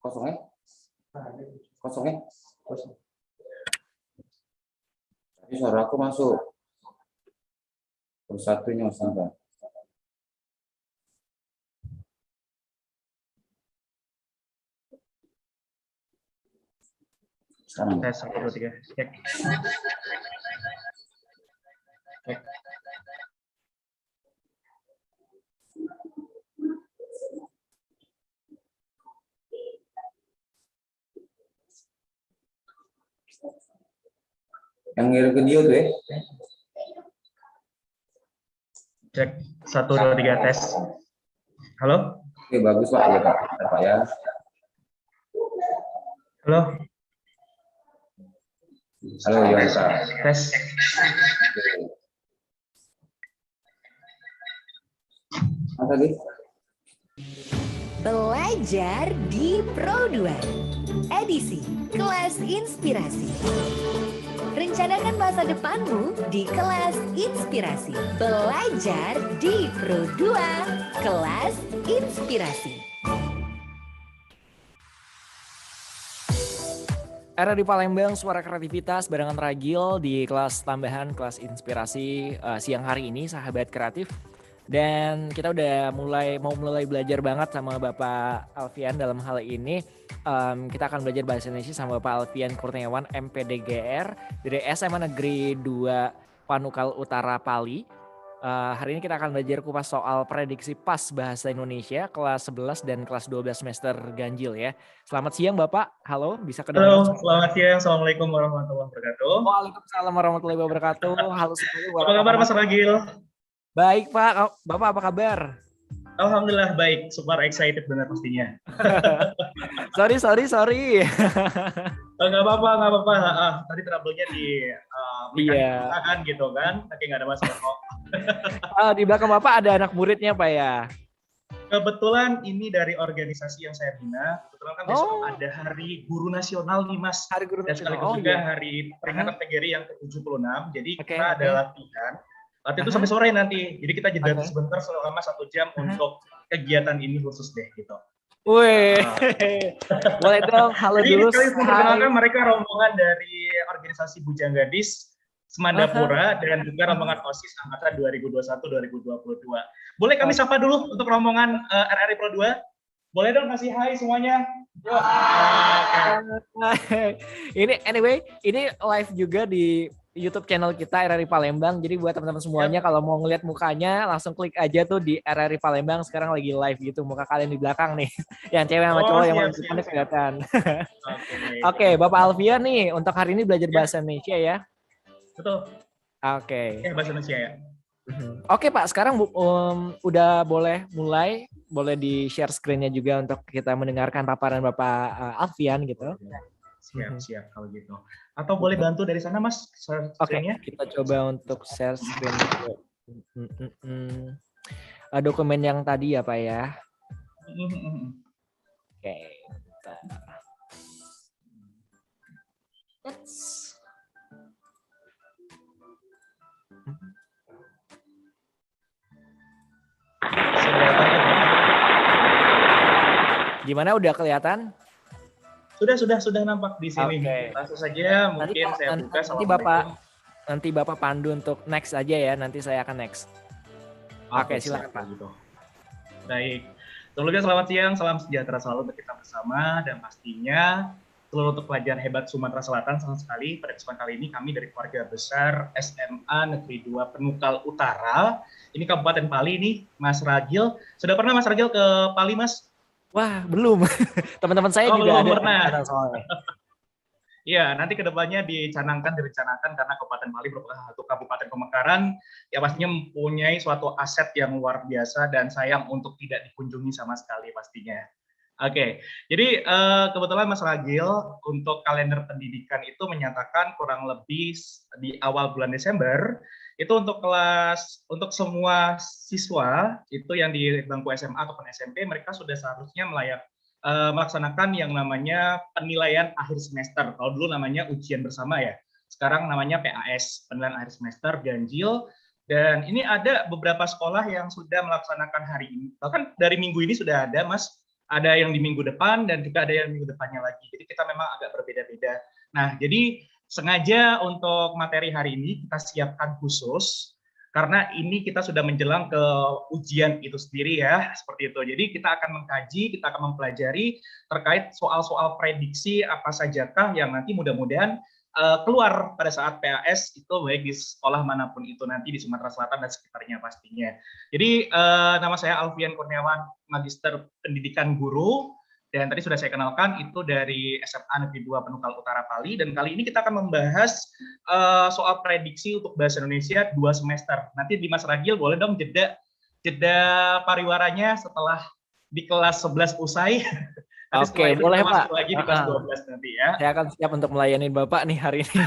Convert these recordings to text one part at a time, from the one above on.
Kosongnya? Kosongnya? Kosong. Tapi suara aku masuk. Terus satunya sama. Sekarang. Tes 1, 2, 3. Cek. Cek. Yang ngirim video tuh ya? Cek 1, 2, 3 tes. Halo? Oke, bagus Pak. Ya Pak. Bentar, Pak ya. Halo? Halo, Yonsa. Tes. Apa tadi? Belajar di Pro2, edisi Kelas Inspirasi. Rencanakan masa depanmu di Kelas Inspirasi. Belajar di Pro2, Kelas Inspirasi. Era di Palembang, suara kreativitas barengan Ragil di kelas tambahan, kelas inspirasi siang hari ini, sahabat kreatif. Dan kita udah mau mulai belajar banget sama Bapak Alfian dalam hal ini. Kita akan belajar bahasa Indonesia sama Bapak Alfian Kurniawan, MPDGR dari SMA Negeri 2 Panukal Utara Pali. Hari ini kita akan belajar kupas soal prediksi PAS Bahasa Indonesia kelas 11 dan kelas 12 semester ganjil ya. Selamat siang Bapak, halo bisa kedengaran? Halo, selamat siang. Assalamualaikum warahmatullahi wabarakatuh. Waalaikumsalam warahmatullahi wabarakatuh. Halo semuanya. Apa kabar Mas Ragil? Baik Pak, Bapak apa kabar? Alhamdulillah baik, super excited benar pastinya. sorry. Nggak apa-apa. Tadi trouble-nya di Iya. kan gitu kan, tapi nggak ada masalah kok. Di belakang Bapak ada anak muridnya Pak ya? Kebetulan ini dari organisasi yang saya bina. Kebetulan kan besok ada Hari Guru Nasional nih Mas. Hari Guru Dan Nasional. sekaligus juga hari peringatan PGRI yang ke-76. Jadi kita ada latihan. Latihan itu sampai sore nanti. Jadi kita jeda sebentar selama 1 jam untuk kegiatan ini khusus deh gitu. Wih, boleh dong. Halo jadi dulu. Jadi memperkenalkan mereka rombongan dari organisasi Bujang Gadis Semandapura dan juga rombongan OSIS angkatan 2021-2022. Boleh kami sapa dulu untuk rombongan RRI Pro 2? Boleh dong kasih hai semuanya. Ini anyway, ini live juga di YouTube channel kita RRI Palembang. Jadi buat teman-teman semuanya kalau mau ngeliat mukanya langsung klik aja tuh di RRI Palembang. Sekarang lagi live gitu muka kalian di belakang nih. Yang cewek sama cowok yang mana kelihatan. Oke, Bapak Alfian nih untuk hari ini belajar bahasa Indonesia ya. Betul. Oke. Bahasa Indonesia ya. Oke Pak, sekarang udah boleh mulai, boleh di-share screen-nya juga untuk kita mendengarkan paparan Bapak Alfian gitu. Siap kalau gitu. Atau boleh bantu dari sana Mas Oke, screen-nya? kita coba untuk share screen dokumen yang tadi ya Pak ya. Oke. Gimana, udah kelihatan? Sudah nampak di sini. Oke. Langsung saja mungkin saya buka. Nanti Bapak pandu untuk next aja ya, nanti saya akan next. Oke, silakan Pak. Gitu. Baik. Sebelumnya selamat siang, salam sejahtera selalu untuk kita bersama, dan pastinya seluruh untuk pelajar hebat Sumatera Selatan. Senang sekali pada kesempatan kali ini kami dari keluarga besar SMA Negeri 2 Penukal Utara. Ini Kabupaten Pali nih, Mas Ragil. Sudah pernah Mas Ragil ke Pali, Mas? Wah, belum. Teman-teman saya juga belum ada pernah. Iya, nanti kedepannya direncanakan karena Kabupaten Pali merupakan satu kabupaten pemekaran yang pastinya mempunyai suatu aset yang luar biasa dan sayang untuk tidak dikunjungi sama sekali pastinya. Oke, jadi kebetulan Mas Ragil untuk kalender pendidikan itu menyatakan kurang lebih di awal bulan Desember itu untuk semua siswa itu yang di bangku SMA ataupun SMP mereka sudah seharusnya melaksanakan yang namanya penilaian akhir semester. Kalau dulu namanya ujian bersama ya. Sekarang namanya PAS, penilaian akhir semester, ganjil. Dan ini ada beberapa sekolah yang sudah melaksanakan hari ini. Bahkan dari minggu ini sudah ada, Mas. Ada yang di minggu depan dan juga ada yang minggu depannya lagi. Jadi kita memang agak berbeda-beda. Nah, jadi sengaja untuk materi hari ini kita siapkan khusus karena ini kita sudah menjelang ke ujian itu sendiri ya, seperti itu. Jadi kita akan mengkaji, kita akan mempelajari terkait soal-soal prediksi apa sajakah yang nanti mudah-mudahan keluar pada saat PAS itu baik di sekolah manapun itu nanti di Sumatera Selatan dan sekitarnya pastinya. Jadi nama saya Alfian Kurniawan, Magister Pendidikan Guru. Dan tadi sudah saya kenalkan itu dari SMA Negeri 2 Penukal Utara Pali, dan kali ini kita akan membahas soal prediksi untuk bahasa Indonesia 2 semester. Nanti di Mas Ragil boleh dong jeda pariwaranya setelah di kelas 11 usai. Oke, boleh Pak. Lagi di kelas 12 nanti ya. Saya akan siap untuk melayani Bapak nih hari ini.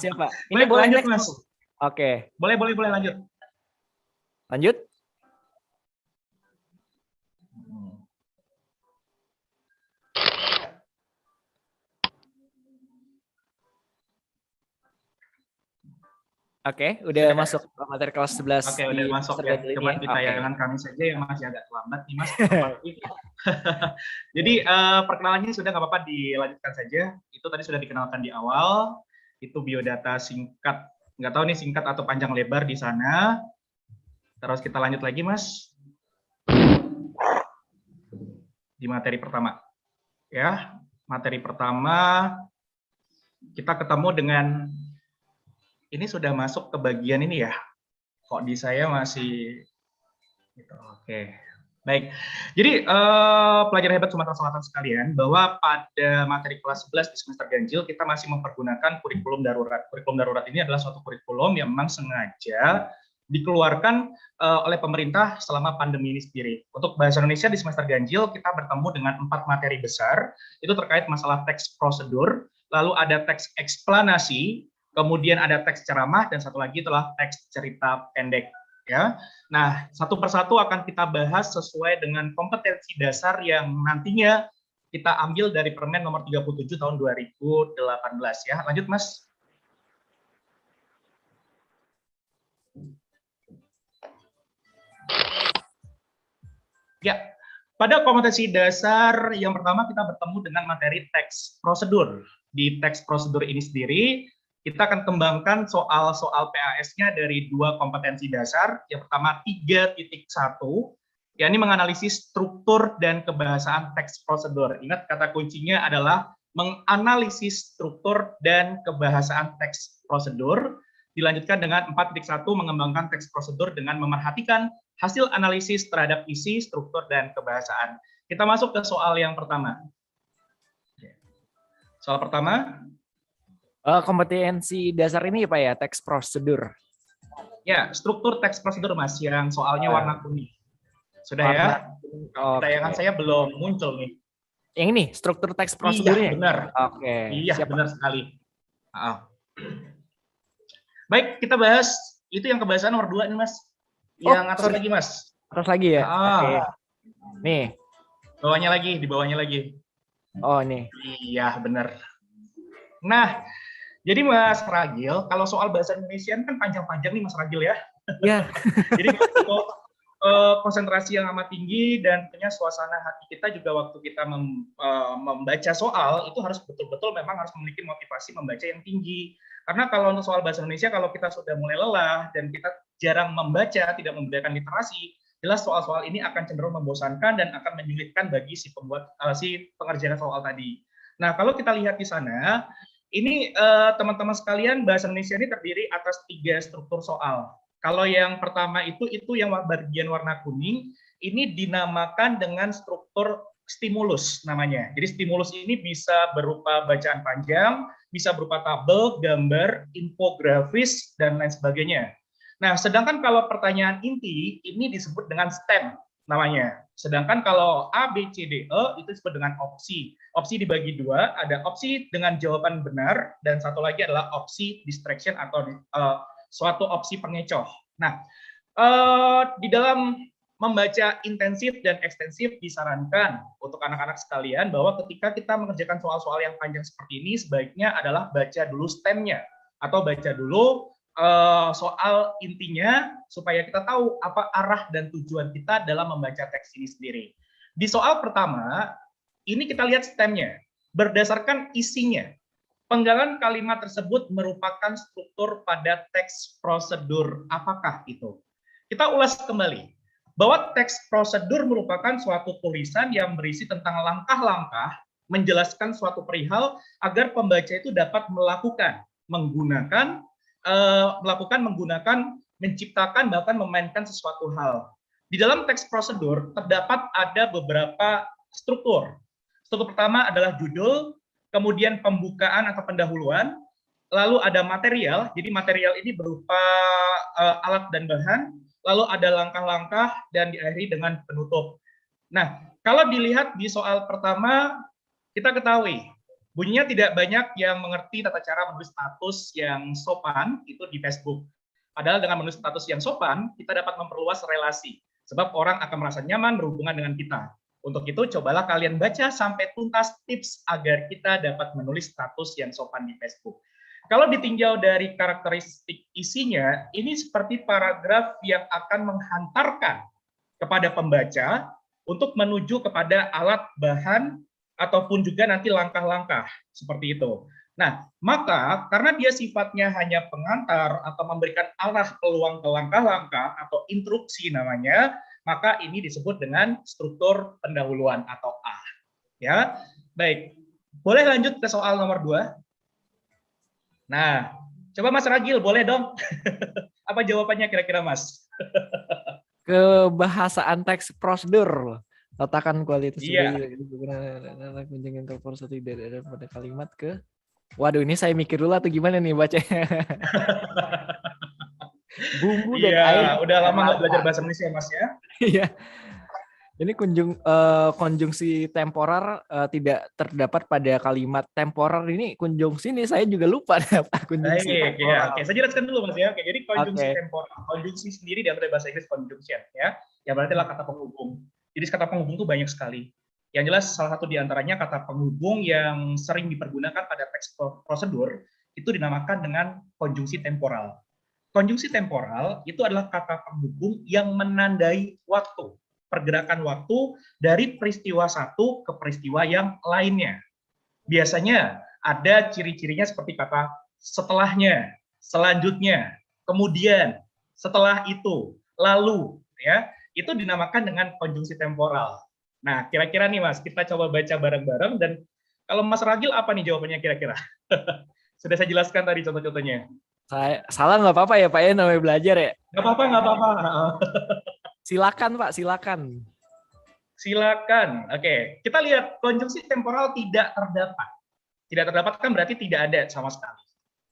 Siap Pak. Ini boleh lanjut Mas. Oke. Boleh lanjut. Lanjut. Oke, udah masuk materi kelas 11. Oke, udah masuk ya. Cuma di tayangan kami saja yang masih agak terlambat nih Mas. Jadi perkenalannya sudah nggak apa-apa dilanjutkan saja. Itu tadi sudah dikenalkan di awal. Itu biodata singkat. Nggak tahu nih singkat atau panjang lebar di sana. Terus kita lanjut lagi Mas. Di materi pertama. Ya, materi pertama kita ketemu dengan ini sudah masuk ke bagian ini ya. Kok di saya masih gitu. Oke. Baik. Jadi pelajar hebat Sumatera Selatan sekalian, bahwa pada materi kelas 11 di semester ganjil kita masih mempergunakan kurikulum darurat. Kurikulum darurat ini adalah suatu kurikulum yang memang sengaja dikeluarkan oleh pemerintah selama pandemi ini sendiri. Untuk bahasa Indonesia di semester ganjil kita bertemu dengan 4 materi besar. Itu terkait masalah teks prosedur, lalu ada teks eksplanasi, kemudian ada teks ceramah, dan satu lagi adalah teks cerita pendek. Ya, nah satu persatu akan kita bahas sesuai dengan kompetensi dasar yang nantinya kita ambil dari Permen nomor 37 tahun 2018 ya. Lanjut Mas. Ya, pada kompetensi dasar yang pertama kita bertemu dengan materi teks prosedur. Di teks prosedur ini sendiri kita akan kembangkan soal-soal PAS-nya dari 2 kompetensi dasar. Yang pertama 3.1, yakni menganalisis struktur dan kebahasaan teks prosedur. Ingat kata kuncinya adalah menganalisis struktur dan kebahasaan teks prosedur. Dilanjutkan dengan 4.1, mengembangkan teks prosedur dengan memerhatikan hasil analisis terhadap isi, struktur, dan kebahasaan. Kita masuk ke soal yang pertama. Soal pertama, Kompetensi dasar ini Pak ya, teks prosedur. Ya, struktur teks prosedur Mas yang soalnya warna kuning. Sudah ya? Oke. Tayangan saya belum muncul nih. Yang ini struktur teks Iya, prosedurnya. benar. Oke. Iya, Siap, Pak. benar sekali. Baik, kita bahas itu yang kebahasan nomor 2 nih Mas. Yang atas lagi Mas. Atas lagi ya. Oke. Nih. Bawahnya lagi, di bawahnya lagi. Oh, nih. Iya, benar. Nah, jadi Mas Ragil, kalau soal bahasa Indonesia kan panjang-panjang nih Mas Ragil ya. Ya. Jadi konsentrasi yang amat tinggi dan punya suasana hati kita juga waktu kita membaca soal itu harus betul-betul memang harus memiliki motivasi membaca yang tinggi. Karena kalau untuk soal bahasa Indonesia kalau kita sudah mulai lelah dan kita jarang membaca, tidak membudayakan literasi, jelas soal-soal ini akan cenderung membosankan dan akan menyulitkan bagi si pengerjaan soal tadi. Nah, kalau kita lihat di sana, ini teman-teman sekalian bahasa Indonesia ini terdiri atas 3 struktur soal. Kalau yang pertama itu yang bagian warna kuning, ini dinamakan dengan struktur stimulus namanya. Jadi stimulus ini bisa berupa bacaan panjang, bisa berupa tabel, gambar, infografis, dan lain sebagainya. Nah, sedangkan kalau pertanyaan inti, ini disebut dengan STEM namanya. Sedangkan kalau A, B, C, D, E itu disebut dengan opsi. Opsi dibagi 2, ada opsi dengan jawaban benar, dan satu lagi adalah opsi distraction atau suatu opsi pengecoh. Nah, di dalam membaca intensif dan ekstensif disarankan untuk anak-anak sekalian bahwa ketika kita mengerjakan soal-soal yang panjang seperti ini, sebaiknya adalah baca dulu STEM-nya atau baca dulu soal intinya supaya kita tahu apa arah dan tujuan kita dalam membaca teks ini sendiri. Di soal pertama, ini kita lihat STEM-nya berdasarkan isinya. Penggalan kalimat tersebut merupakan struktur pada teks prosedur. Apakah itu? Kita ulas kembali bahwa teks prosedur merupakan suatu tulisan yang berisi tentang langkah-langkah menjelaskan suatu perihal agar pembaca itu dapat melakukan, menciptakan, bahkan memainkan sesuatu hal. Di dalam teks prosedur terdapat ada beberapa struktur. Struktur pertama adalah judul, kemudian pembukaan atau pendahuluan, lalu ada material, jadi material ini berupa alat dan bahan, lalu ada langkah-langkah, dan diakhiri dengan penutup. Nah, kalau dilihat di soal pertama, kita ketahui, bunyinya tidak banyak yang mengerti tata cara menulis status yang sopan, itu di Facebook. Padahal dengan menulis status yang sopan, kita dapat memperluas relasi, sebab orang akan merasa nyaman berhubungan dengan kita. Untuk itu, cobalah kalian baca sampai tuntas tips agar kita dapat menulis status yang sopan di Facebook. Kalau ditinjau dari karakteristik isinya, ini seperti paragraf yang akan menghantarkan kepada pembaca untuk menuju kepada alat bahan ataupun juga nanti langkah-langkah seperti itu. Nah, maka karena dia sifatnya hanya pengantar atau memberikan arah peluang ke langkah-langkah atau instruksi namanya, maka ini disebut dengan struktur pendahuluan atau A. Ya, baik. Boleh lanjut ke soal nomor 2? Nah, coba Mas Ragil, boleh dong? Apa jawabannya kira-kira, Mas? Kebahasaan teks prosedur. Letakkan kualitas kunjungan telepon satu dari pada kalimat ke. Waduh, ini saya mikir dulu atau gimana nih bacanya? Bumbu dan air. Udah lama nggak belajar bahasa Indonesia, Mas ya? Iya. Ini konjungsi temporer tidak terdapat pada kalimat temporer ini. Konjungsi ini saya juga lupa apa konjungsi. Oke, saya jelaskan dulu Mas ya. Oke, jadi konjungsi temporer, konjungsi sendiri diambil dari bahasa Inggris conjunction ya. Yang berarti adalah kata penghubung. Jadi kata penghubung itu banyak sekali. Yang jelas salah satu di antaranya kata penghubung yang sering dipergunakan pada teks prosedur itu dinamakan dengan konjungsi temporal. Konjungsi temporal itu adalah kata penghubung yang menandai waktu, pergerakan waktu dari peristiwa satu ke peristiwa yang lainnya. Biasanya ada ciri-cirinya seperti kata setelahnya, selanjutnya, kemudian, setelah itu, lalu, ya, itu dinamakan dengan konjungsi temporal. Nah, kira-kira nih Mas, kita coba baca bareng-bareng dan kalau Mas Ragil apa nih jawabannya kira-kira? Sudah saya jelaskan tadi contoh-contohnya. Saya salah nggak apa-apa ya Pak ya, namanya belajar ya? Nggak apa-apa. Silakan Pak, silakan. Oke, kita lihat konjungsi temporal tidak terdapat. Tidak terdapat kan berarti tidak ada sama sekali.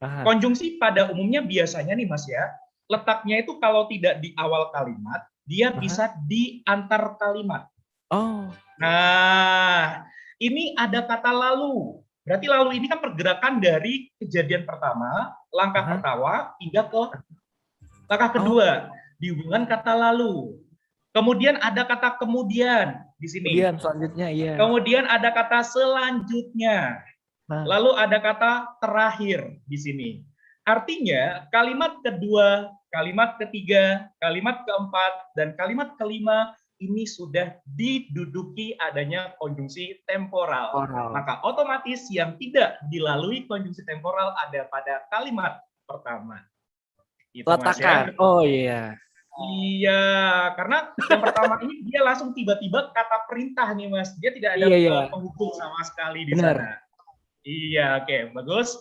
Aha. Konjungsi pada umumnya biasanya nih Mas ya, letaknya itu kalau tidak di awal kalimat, dia Aha. bisa di antar kalimat. Oh, Nah, ini ada kata lalu. Berarti lalu ini kan pergerakan dari kejadian pertama, langkah aha. pertama, hingga ke langkah Oh, kedua, di hubungan kata lalu. Kemudian ada kata kemudian di sini. kemudian selanjutnya iya. Kemudian ada kata selanjutnya. Nah, Lalu ada kata terakhir di sini. Artinya kalimat kedua, kalimat ketiga, kalimat keempat, dan kalimat kelima ini sudah diduduki adanya konjungsi temporal. oral. Maka otomatis yang tidak dilalui konjungsi temporal ada pada kalimat pertama. Itu Mas ya. Letakan. Oh iya. Iya, karena yang pertama ini dia langsung tiba-tiba kata perintah nih Mas. Dia tidak ada Iya, iya. penghubung sama sekali di Benar. sana. Iya, oke, bagus.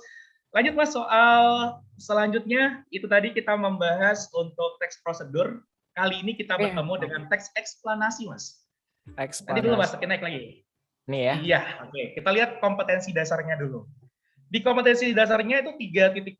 Lanjut Mas, soal selanjutnya itu tadi kita membahas untuk teks prosedur. Kali ini kita Oke. bertemu dengan teks eksplanasi, Mas. Nanti Eksplanasi. dulu Mas, naik lagi. Nih ya. Iya, oke. Kita lihat kompetensi dasarnya dulu. Di kompetensi dasarnya itu 3.2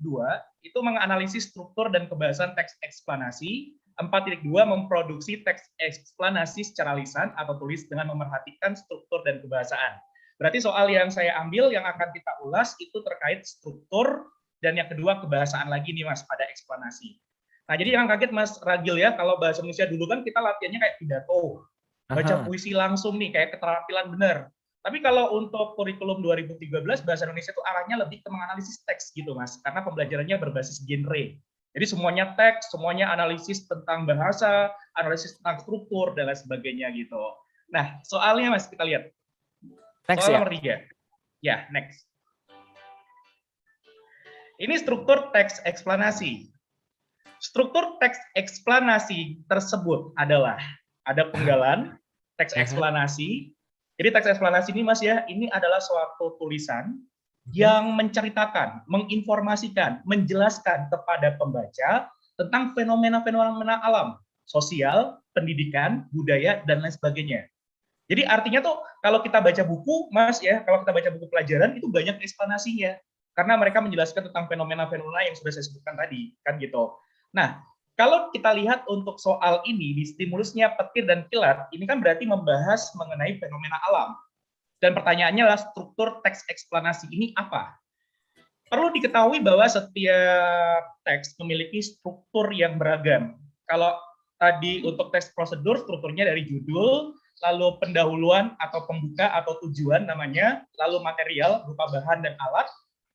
itu menganalisis struktur dan kebahasan teks eksplanasi. 4.2 memproduksi teks eksplanasi secara lisan atau tulis dengan memerhatikan struktur dan kebahasaan. Berarti soal yang saya ambil yang akan kita ulas itu terkait struktur dan yang kedua kebahasaan lagi nih Mas pada eksplanasi. Nah, jadi jangan kaget Mas Ragil ya, kalau bahasa Indonesia dulu kan kita latihannya kayak pidato, baca Aha. puisi langsung nih kayak keterampilan benar. Tapi kalau untuk kurikulum 2013 bahasa Indonesia itu arahnya lebih ke menganalisis teks gitu Mas, karena pembelajarannya berbasis genre. Jadi semuanya teks, semuanya analisis tentang bahasa, analisis tentang struktur dan lain sebagainya gitu. Nah, soalnya Mas kita lihat. Next Soal ya. nomor 3. Ya, next. Ini struktur teks eksplanasi. Struktur teks eksplanasi tersebut adalah ada penggalan, teks eksplanasi. Jadi teks eksplanasi ini Mas ya, ini adalah suatu tulisan yang menceritakan, menginformasikan, menjelaskan kepada pembaca tentang fenomena-fenomena alam, sosial, pendidikan, budaya, dan lain sebagainya. Jadi artinya tuh kalau kita baca buku, Mas ya, kalau kita baca buku pelajaran itu banyak eksplanasinya. Karena mereka menjelaskan tentang fenomena-fenomena yang sudah saya sebutkan tadi, kan gitu. Nah, kalau kita lihat untuk soal ini di stimulusnya petir dan kilat, ini kan berarti membahas mengenai fenomena alam. Dan pertanyaannya adalah struktur teks eksplanasi ini apa? Perlu diketahui bahwa setiap teks memiliki struktur yang beragam. Kalau tadi untuk teks prosedur, strukturnya dari judul, lalu pendahuluan atau pembuka atau tujuan namanya, lalu material berupa bahan dan alat,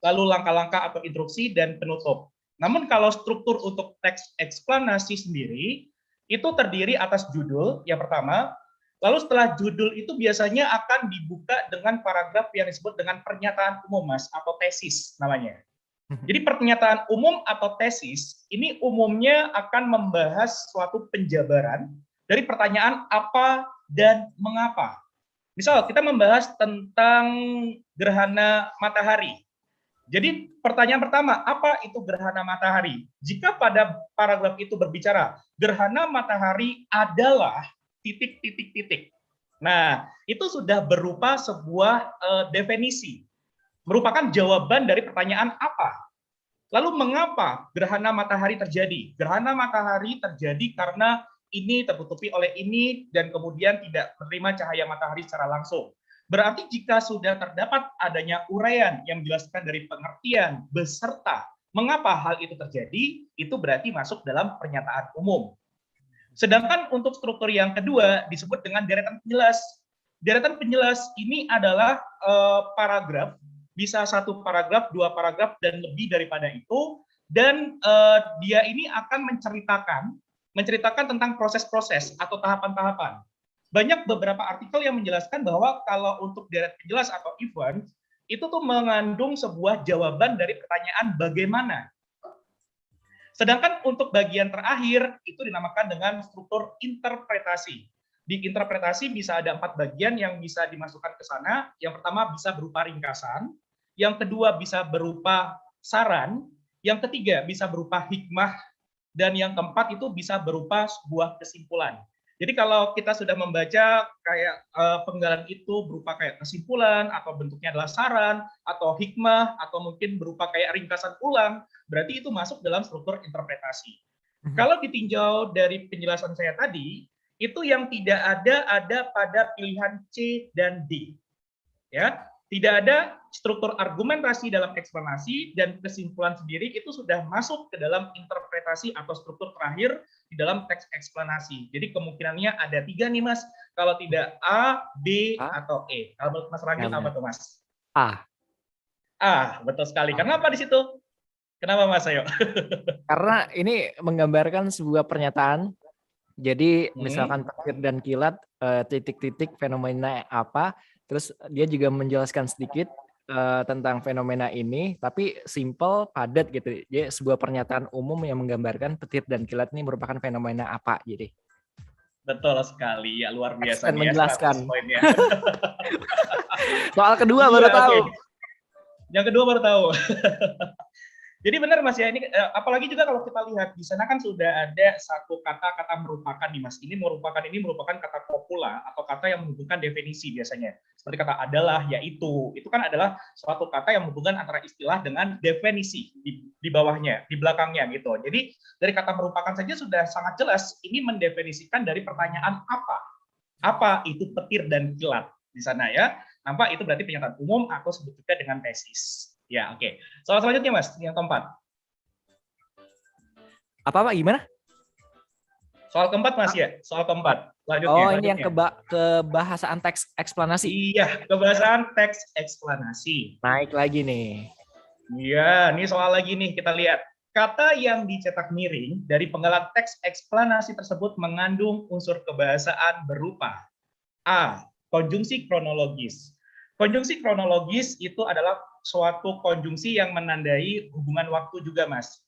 lalu langkah-langkah atau instruksi, dan penutup. Namun kalau struktur untuk teks eksplanasi sendiri, itu terdiri atas judul yang pertama, lalu setelah judul itu biasanya akan dibuka dengan paragraf yang disebut dengan pernyataan umum, Mas, atau tesis namanya. Jadi pernyataan umum atau tesis ini umumnya akan membahas suatu penjabaran dari pertanyaan apa dan mengapa. Misal kita membahas tentang gerhana matahari. Jadi pertanyaan pertama, apa itu gerhana matahari? Jika pada paragraf itu berbicara gerhana matahari adalah titik. Nah, itu sudah berupa sebuah definisi, merupakan jawaban dari pertanyaan apa. Lalu mengapa gerhana matahari terjadi? Gerhana matahari terjadi karena ini tertutupi oleh ini dan kemudian tidak menerima cahaya matahari secara langsung. Berarti jika sudah terdapat adanya uraian yang menjelaskan dari pengertian beserta mengapa hal itu terjadi, itu berarti masuk dalam pernyataan umum. Sedangkan untuk struktur yang kedua disebut dengan deretan penjelas. Deretan penjelas ini adalah paragraf, bisa satu paragraf, dua paragraf, dan lebih daripada itu. Dan dia ini akan menceritakan tentang proses-proses atau tahapan-tahapan. Banyak beberapa artikel yang menjelaskan bahwa kalau untuk deret penjelas atau event, itu tuh mengandung sebuah jawaban dari pertanyaan bagaimana. Sedangkan untuk bagian terakhir itu dinamakan dengan struktur interpretasi. Di interpretasi bisa ada 4 bagian yang bisa dimasukkan ke sana. Yang pertama bisa berupa ringkasan, yang kedua bisa berupa saran, yang ketiga bisa berupa hikmah, dan yang keempat itu bisa berupa sebuah kesimpulan. Jadi kalau kita sudah membaca kayak penggalan itu berupa kayak kesimpulan atau bentuknya adalah saran atau hikmah atau mungkin berupa kayak ringkasan ulang, berarti itu masuk dalam struktur interpretasi. Kalau ditinjau dari penjelasan saya tadi, itu yang tidak ada pada pilihan C dan D. Ya, tidak ada struktur argumentasi dalam eksplanasi dan kesimpulan sendiri itu sudah masuk ke dalam interpretasi atau struktur terakhir di dalam teks eksplanasi. Jadi kemungkinannya ada 3 nih Mas. Kalau tidak A, B, atau E. Kalau menurut Mas Ragil apa tuh Mas? A. A, betul sekali. Karena apa di situ? Kenapa Mas? Ayo. Karena ini menggambarkan sebuah pernyataan. Jadi misalkan petir dan kilat, titik-titik fenomena apa, terus dia juga menjelaskan sedikit tentang fenomena ini, tapi simple, padat gitu. Jadi sebuah pernyataan umum yang menggambarkan petir dan kilat ini merupakan fenomena apa. Jadi betul sekali, ya luar biasa. Dan menjelaskan. Poinnya. Soal kedua baru tahu. Yang kedua baru tahu. Jadi benar Mas ya, ini apalagi juga kalau kita lihat di sana kan sudah ada satu kata merupakan nih Mas. Ini merupakan kata kopula atau kata yang menghubungkan definisi biasanya. Seperti kata adalah, yaitu. Itu kan adalah suatu kata yang menghubungkan antara istilah dengan definisi di bawahnya, di belakangnya gitu. Jadi dari kata merupakan saja sudah sangat jelas ini mendefinisikan dari pertanyaan apa. Apa itu petir dan kilat di sana ya. Nampak itu berarti pernyataan umum atau sebut juga dengan tesis. Ya, oke. Soal selanjutnya, Mas, yang keempat. Apa gimana? Soal keempat, Mas ya. Soal keempat. Lanjutnya. Oh, ini yang kebahasaan teks eksplanasi. Iya, kebahasaan teks eksplanasi. Naik lagi nih. Iya, ini soal lagi nih kita lihat. Kata yang dicetak miring dari penggalan teks eksplanasi tersebut mengandung unsur kebahasaan berupa A. Konjungsi kronologis. Konjungsi kronologis itu adalah suatu konjungsi yang menandai hubungan waktu juga, Mas.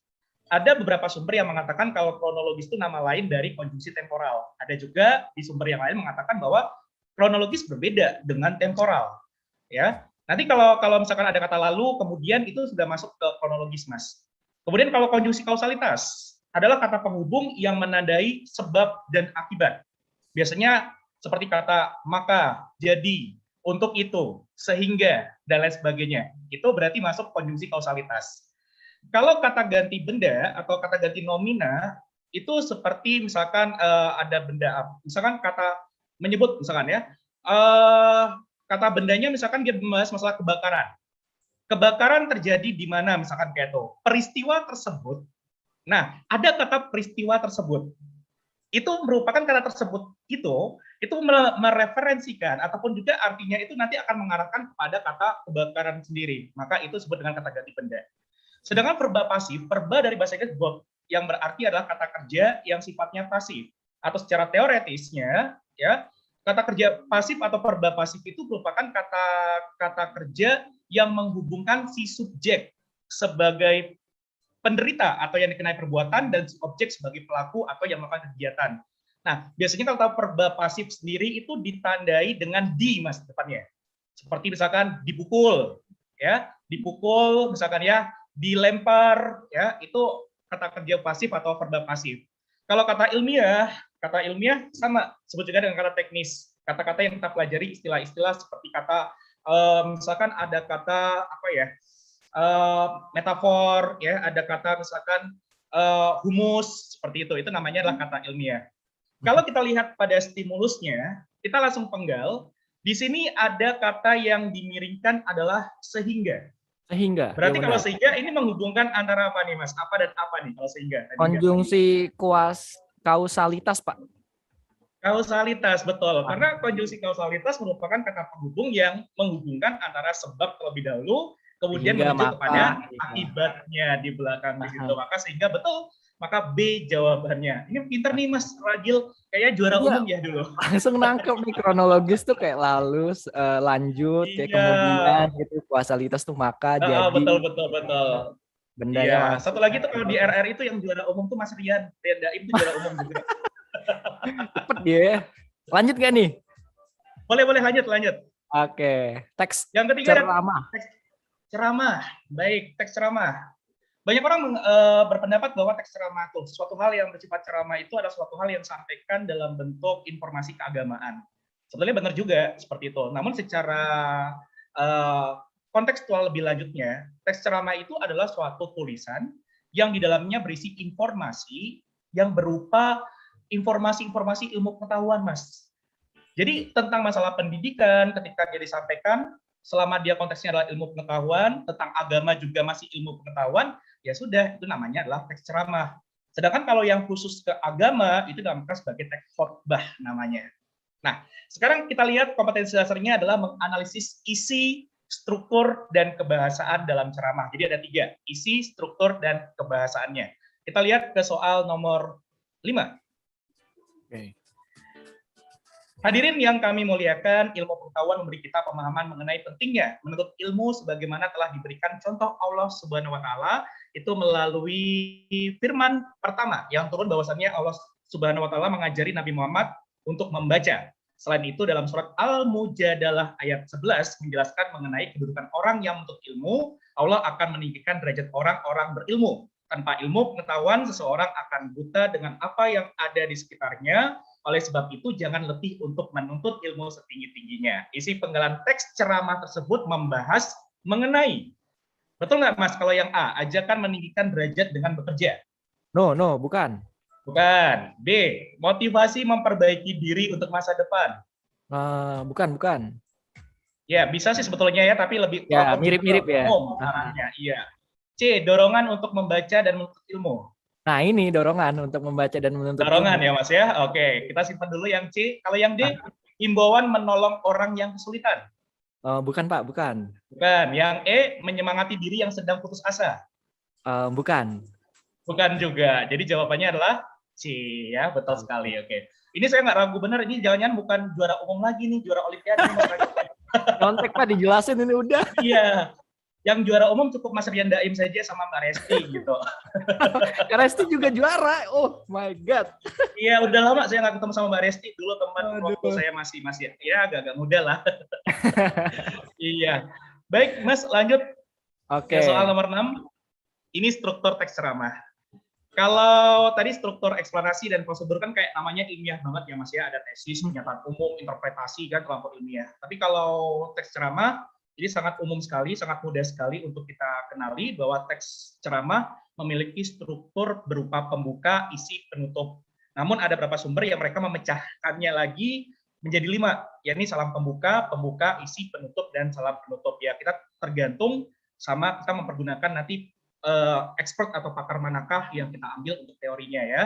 Ada beberapa sumber yang mengatakan kalau kronologis itu nama lain dari konjungsi temporal. Ada juga di sumber yang lain mengatakan bahwa kronologis berbeda dengan temporal. Ya, nanti kalau misalkan ada kata lalu, kemudian itu sudah masuk ke kronologis, Mas. Kemudian kalau konjungsi kausalitas adalah kata penghubung yang menandai sebab dan akibat. Biasanya seperti kata maka, jadi, untuk itu, sehingga, dan lain sebagainya. Itu berarti masuk konjungsi kausalitas. Kalau kata ganti benda atau kata ganti nomina, itu seperti misalkan ada benda, misalkan kata menyebut, misalkan ya, kata bendanya misalkan dia membahas masalah kebakaran. Kebakaran terjadi di mana, misalkan kayak itu. Peristiwa tersebut, nah ada kata peristiwa tersebut. Itu merupakan kata tersebut itu mereferensikan ataupun juga artinya itu nanti akan mengarahkan kepada kata kebakaran sendiri. Maka itu disebut dengan kata ganti benda. Sedangkan verba pasif, verba dari bahasa Inggris verb yang berarti adalah kata kerja yang sifatnya pasif. Atau secara teoretisnya, ya, kata kerja pasif atau verba pasif itu merupakan kata kerja yang menghubungkan si subjek sebagai penderita atau yang dikenai perbuatan dan si objek sebagai pelaku atau yang melakukan kegiatan. Nah, biasanya kalau verba pasif sendiri itu ditandai dengan di, Mas, depannya. Seperti misalkan dipukul, ya, dipukul, misalkan ya, dilempar, ya, itu kata kerja pasif atau verba pasif. Kalau kata ilmiah sama, sebut juga dengan kata teknis. Kata-kata yang kita pelajari istilah-istilah seperti kata, misalkan ada kata apa ya? Metafor, ya, ada kata misalkan humus, seperti itu namanya adalah kata ilmiah. Kalau kita lihat pada stimulusnya, kita langsung penggal. Di sini ada kata yang dimiringkan adalah sehingga. Sehingga. Berarti kalau sehingga ini menghubungkan antara apa nih, Mas? Apa dan apa nih kalau sehingga? Konjungsi kausalitas, Pak. Kausalitas, betul. Karena konjungsi kausalitas merupakan kata penghubung yang menghubungkan antara sebab terlebih dahulu, kemudian menuju kepada akibatnya di belakang di situ. Maka sehingga betul, maka B jawabannya. Ini pinter nih Mas Ragil, kayaknya juara umum ya dulu. Langsung nangkep nih kronologis tuh kayak lalu, lanjut, kayak kemudian gitu, kausalitas tuh maka jadi. Betul. Bendanya. Satu lagi tuh kalau di RR itu yang juara umum tuh Mas Rian Daim itu juara umum juga. Cepet dia. Lanjut nggak nih? Boleh lanjut. Oke. Teks yang ketiga ceramah. Teks ceramah. Baik, teks ceramah. banyak orang berpendapat bahwa teks ceramah itu sesuatu hal yang bersifat ceramah itu adalah suatu hal yang disampaikan dalam bentuk informasi keagamaan. Sebetulnya benar juga seperti itu. Namun secara kontekstual lebih lanjutnya, teks ceramah itu adalah suatu tulisan yang di dalamnya berisi informasi yang berupa informasi-informasi ilmu pengetahuan, Mas. Jadi tentang masalah pendidikan ketika dia disampaikan, selama dia konteksnya adalah ilmu pengetahuan, tentang agama juga masih ilmu pengetahuan, ya sudah, itu namanya adalah teks ceramah. Sedangkan kalau yang khusus ke agama, itu dinamakan sebagai teks khotbah namanya. Nah, sekarang kita lihat kompetensi dasarnya adalah menganalisis isi, struktur, dan kebahasaan dalam ceramah. Jadi ada 3, isi, struktur, dan kebahasaannya. Kita lihat ke soal nomor 5. Oke. Hadirin yang kami muliakan, ilmu pengetahuan memberi kita pemahaman mengenai pentingnya menuntut ilmu sebagaimana telah diberikan contoh Allah Subhanahu wa taala itu melalui firman pertama yang turun bahwasannya Allah Subhanahu wa taala mengajari Nabi Muhammad untuk membaca. Selain itu dalam surat Al-Mujadalah ayat 11 menjelaskan mengenai kedudukan orang yang menuntut ilmu, Allah akan meninggikan derajat orang-orang berilmu. Tanpa ilmu pengetahuan seseorang akan buta dengan apa yang ada di sekitarnya. Oleh sebab itu, jangan letih untuk menuntut ilmu setinggi-tingginya. Isi penggalan teks ceramah tersebut membahas mengenai, betul nggak Mas, kalau yang A, ajakan meninggikan derajat dengan bekerja? No, bukan. Bukan. B, motivasi memperbaiki diri untuk masa depan? Bukan. Ya, bisa sih sebetulnya ya, tapi lebih Ya, mirip-mirip ya. Arahnya, iya. C, dorongan untuk membaca dan menuntut ilmu. Nah, ini dorongan untuk membaca dan menuntut Dorongan ilmu. ya Mas ya. Oke, kita simpan dulu yang C. Kalau yang D, himbauan menolong orang yang kesulitan. Bukan, Pak, bukan. Bukan. Yang E, menyemangati diri yang sedang putus asa. Bukan. Bukan juga. Jadi jawabannya adalah C ya, betul sekali. Oke. Ini saya nggak ragu benar, ini jangan-jangan bukan juara umum lagi nih, juara olimpiade. Kontek Pak, dijelasin ini udah. Iya. Yang juara umum cukup Mas Rian Daim saja sama Mbak Resti gitu. Resti juga juara. Oh my God. Iya, udah lama saya nggak ketemu sama Mbak Resti. Dulu teman waktu saya masih ya agak-agak muda lah. Iya. Baik, Mas, lanjut. Oke. Soal nomor 6. Ini struktur teks ceramah. Kalau tadi struktur eksplanasi dan prosedur kan kayak namanya ilmiah banget ya Mas ya. Ada tesis, pernyataan umum, interpretasi kan kelompok ilmiah. Tapi kalau teks ceramah ini sangat umum sekali, sangat mudah sekali untuk kita kenali bahwa teks ceramah memiliki struktur berupa pembuka, isi, penutup. Namun ada beberapa sumber yang mereka memecahkannya lagi menjadi 5, yakni salam pembuka, isi, penutup, dan salam penutup. Ya, kita tergantung sama kita mempergunakan nanti expert atau pakar manakah yang kita ambil untuk teorinya ya.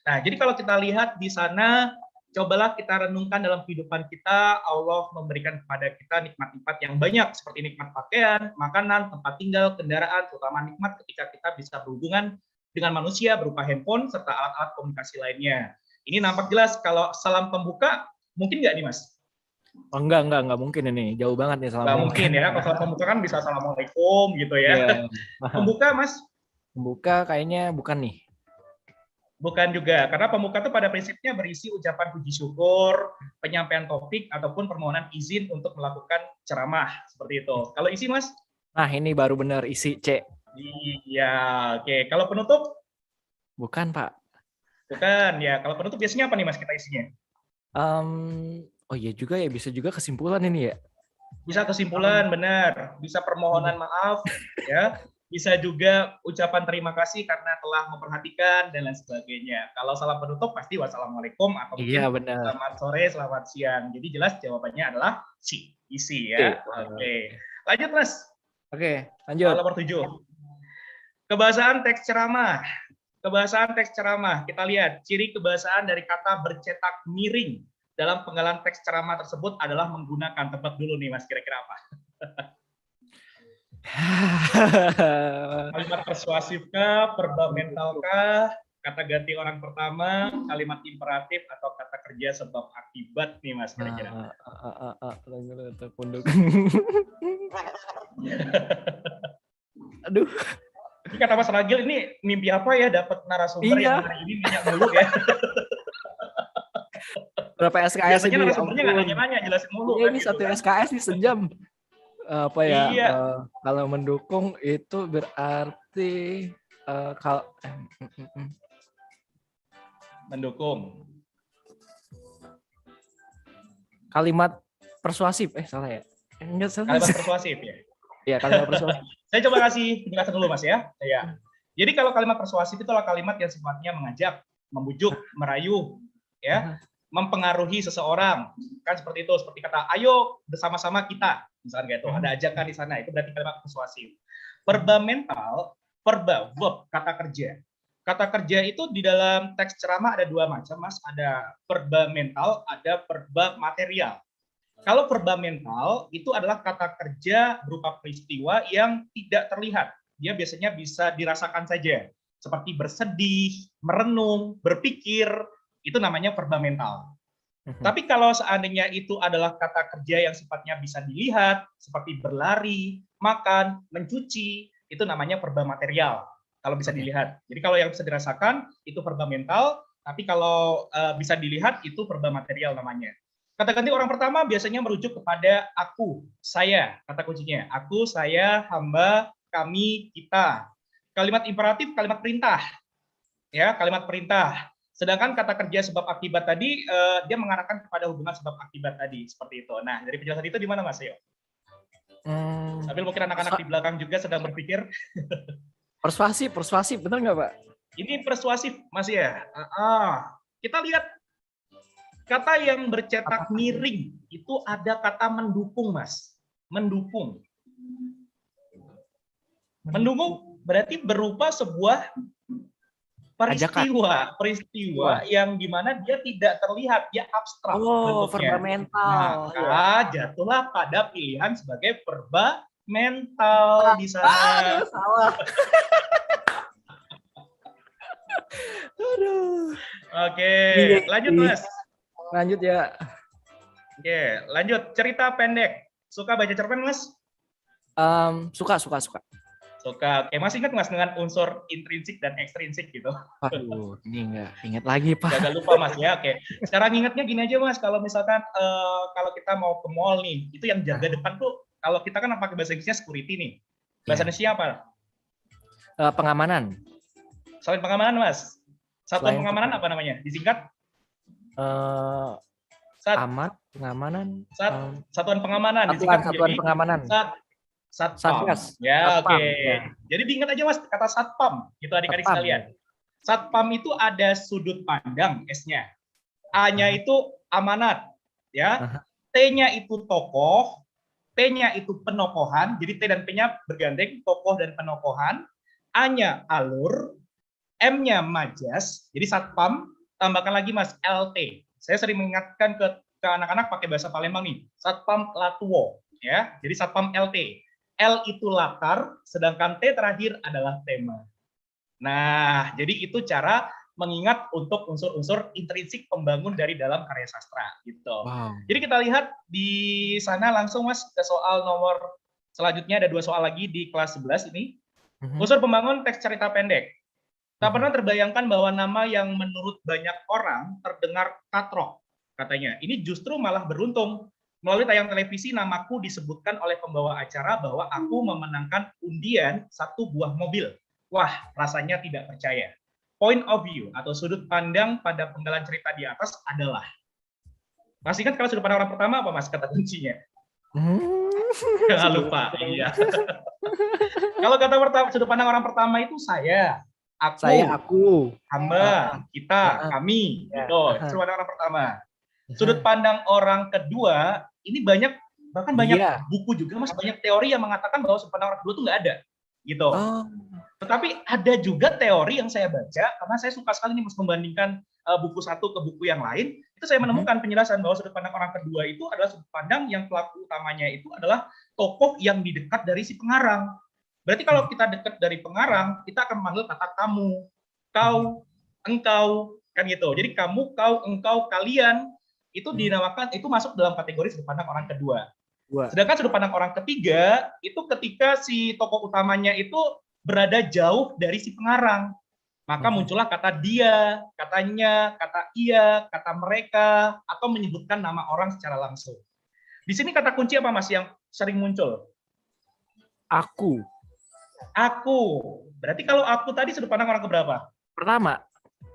Nah, jadi kalau kita lihat di sana, cobalah kita renungkan dalam kehidupan kita, Allah memberikan kepada kita nikmat-nikmat yang banyak, seperti nikmat pakaian, makanan, tempat tinggal, kendaraan, terutama nikmat ketika kita bisa berhubungan dengan manusia berupa handphone, serta alat-alat komunikasi lainnya. Ini nampak jelas kalau salam pembuka, mungkin nggak nih Mas? Oh, enggak mungkin ini. Jauh banget nih salam. Nggak mungkin ya, kalau salam pembuka kan bisa Assalamualaikum gitu ya. Yeah. Pembuka Mas? Pembuka kayaknya bukan nih. Bukan juga, karena pembuka itu pada prinsipnya berisi ucapan puji syukur, penyampaian topik, ataupun permohonan izin untuk melakukan ceramah, seperti itu. Kalau isi, Mas? Nah, ini baru benar, isi C. Iya, oke. Kalau penutup? Bukan, Pak. Bukan, ya. Kalau penutup biasanya apa nih, Mas, kita isinya? Oh iya juga ya, bisa juga kesimpulan ini ya? Bisa kesimpulan, benar. Bisa permohonan maaf, ya. Bisa juga ucapan terima kasih karena telah memperhatikan dan lain sebagainya. Kalau salam penutup pasti wassalamualaikum atau mungkin selamat sore, selamat siang. Jadi jelas jawabannya adalah C, isi ya. Oke. Lanjut Mas. Oke, lanjut. Nomor 7. Kebahasaan teks ceramah. Kebahasaan teks ceramah. Kita lihat ciri kebahasaan dari kata bercetak miring dalam penggalan teks ceramah tersebut adalah menggunakan, tempat dulu nih Mas, kira-kira apa? Kalimat persuasif kah, verba mental kah, kata ganti orang pertama, kalimat imperatif, atau kata kerja sebab akibat nih Mas, kira-kira. Aduh. Ini kata Mas Ragil, ini mimpi apa ya dapat narasumber yang hari ini minyak mulu ya. Berapa SKS ini? Narasumbernya nggak nanya-nanya, jelasin mulu. Ya, ini satu SKS nih sejam. Apa ya? Iya. Kalau mendukung itu berarti Mendukung. Kalimat persuasif. Salah ya? Enggak salah. Kalimat persuasif ya. Iya, kalimat persuasif. Saya coba kasih penjelasan dulu Mas ya. Ya. Jadi kalau kalimat persuasif itu adalah kalimat yang sifatnya mengajak, membujuk, merayu, ya, mempengaruhi seseorang. Kan seperti itu, seperti kata ayo bersama-sama kita. Misalkan kayak itu, ada ajakan di sana, itu berarti kalimat persuasif. Verba mental, verba, verb, kata kerja. Kata kerja itu di dalam teks ceramah ada dua macam, Mas. Ada verba mental, ada verba material. Kalau verba mental itu adalah kata kerja berupa peristiwa yang tidak terlihat. Dia biasanya bisa dirasakan saja, seperti bersedih, merenung, berpikir, itu namanya verba mental. Tapi kalau seandainya itu adalah kata kerja yang sifatnya bisa dilihat, seperti berlari, makan, mencuci, itu namanya verba material, kalau bisa dilihat. Jadi kalau yang bisa dirasakan, itu verba mental, tapi kalau bisa dilihat, itu verba material namanya. Kata ganti orang pertama biasanya merujuk kepada aku, saya, kata kuncinya. Aku, saya, hamba, kami, kita. Kalimat imperatif, kalimat perintah. Ya, kalimat perintah. Sedangkan kata kerja sebab akibat tadi, dia mengarahkan kepada hubungan sebab akibat tadi, seperti itu. Nah, dari penjelasan itu di mana Mas Yo? Sambil mungkin anak-anak di belakang juga sedang berpikir. Persuasif, benar nggak Pak? Ini persuasif, Mas ya. Kita lihat kata yang bercetak miring itu ada kata mendukung, Mas. Mendukung. Mendukung berarti berupa sebuah peristiwa yang dimana dia tidak terlihat, dia abstrak. Verba mental. Maka jatuhlah pada pilihan sebagai verba mental di sana. Salah. Aduh. Oke, lanjut Mas. Lanjut ya. Oke, lanjut. Cerita pendek. Suka baca cerpen, Mas? Suka. Suka. Oke, Mas ingat Mas dengan unsur intrinsik dan ekstrinsik gitu? Aduh, ini nggak ingat lagi Pak. Jangan lupa Mas ya. Oke. Sekarang ingatnya gini aja Mas, kalau misalkan kalau kita mau ke mall nih, itu yang jaga depan tuh, kalau kita kan pakai bahasa Inggrisnya security nih. Bahasa Indonesia apa? Pengamanan. Selain pengamanan, Mas. Satuan pengamanan apa namanya? Disingkat? Pengamanan. Satuan pengamanan. Satuan pengamanan. Satpam. Ya, oke. Jadi diingat aja Mas kata satpam, gitu adik-adik sekalian. Satpam itu ada sudut pandang S-nya. A-nya itu amanat, ya. T-nya itu tokoh, P-nya itu penokohan. Jadi T dan P-nya bergandeng, tokoh dan penokohan. A-nya alur, M-nya majas. Jadi satpam, tambahkan lagi Mas LT. Saya sering mengingatkan ke anak-anak pakai bahasa Palembang nih. Satpam Latuwo, ya. Jadi satpam LT. L itu latar, sedangkan T terakhir adalah tema. Nah, jadi itu cara mengingat untuk unsur-unsur intrinsik pembangun dari dalam karya sastra, gitu. Wow. Jadi kita lihat di sana langsung Mas ke soal nomor selanjutnya, ada 2 soal lagi di kelas 11 ini. Unsur pembangun teks cerita pendek. Tak pernah terbayangkan bahwa nama yang menurut banyak orang terdengar katrok, katanya. Ini justru malah beruntung. Melalui tayang televisi, namaku disebutkan oleh pembawa acara bahwa aku memenangkan undian 1 buah mobil. Wah, rasanya tidak percaya. Point of view atau sudut pandang pada penggalan cerita di atas adalah. Mas ingat kalau sudut pandang orang pertama apa Mas kata kuncinya? Jangan lupa. Iya. Kalau kata sudut pandang orang pertama itu saya. Aku, hamba, kita, kami, gitu. Sudut pandang orang pertama. Sudut pandang orang kedua, ini bahkan banyak buku juga Mas, banyak teori yang mengatakan bahwa sudut pandang orang kedua itu nggak ada, gitu. Tetapi ada juga teori yang saya baca, karena saya suka sekali nih Mas membandingkan buku satu ke buku yang lain, itu saya menemukan penjelasan bahwa sudut pandang orang kedua itu adalah sudut pandang yang pelaku utamanya itu adalah tokoh yang didekat dari si pengarang. Berarti kalau kita dekat dari pengarang, kita akan memanggil kata kamu, kau, engkau, kan gitu. Jadi kamu, kau, engkau, kalian, itu dinamakan, itu masuk dalam kategori sudut pandang orang kedua. Sedangkan sudut pandang orang ketiga, itu ketika si tokoh utamanya itu berada jauh dari si pengarang. Maka muncullah kata dia, katanya, kata ia, kata mereka, atau menyebutkan nama orang secara langsung. Di sini kata kunci apa Mas yang sering muncul? Aku. Berarti kalau aku tadi sudut pandang orang keberapa? Pertama.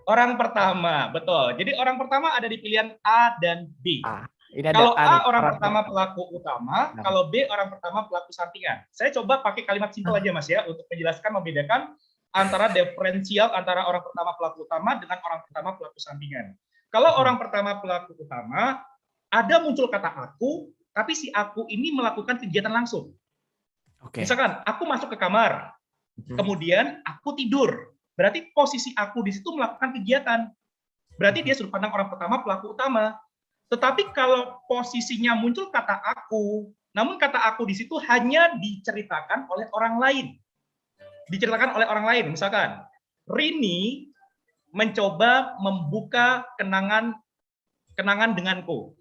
Orang pertama, betul. Jadi orang pertama ada di pilihan A dan B. Ini ada Kalau A A nih, orang pertama pelaku utama, Nah. kalau B orang pertama pelaku sampingan. Saya coba pakai kalimat simpel aja Mas ya, untuk menjelaskan, membedakan antara diferensial antara orang pertama pelaku utama dengan orang pertama pelaku sampingan. Kalau orang pertama pelaku utama, ada muncul kata aku, tapi si aku ini melakukan kegiatan langsung. Oke. Misalkan aku masuk ke kamar, kemudian aku tidur. Berarti posisi aku di situ melakukan kegiatan. Berarti dia sudut pandang orang pertama pelaku utama. Tetapi kalau posisinya muncul kata aku, namun kata aku di situ hanya diceritakan oleh orang lain. Diceritakan oleh orang lain. Misalkan, Rini mencoba membuka kenangan denganku.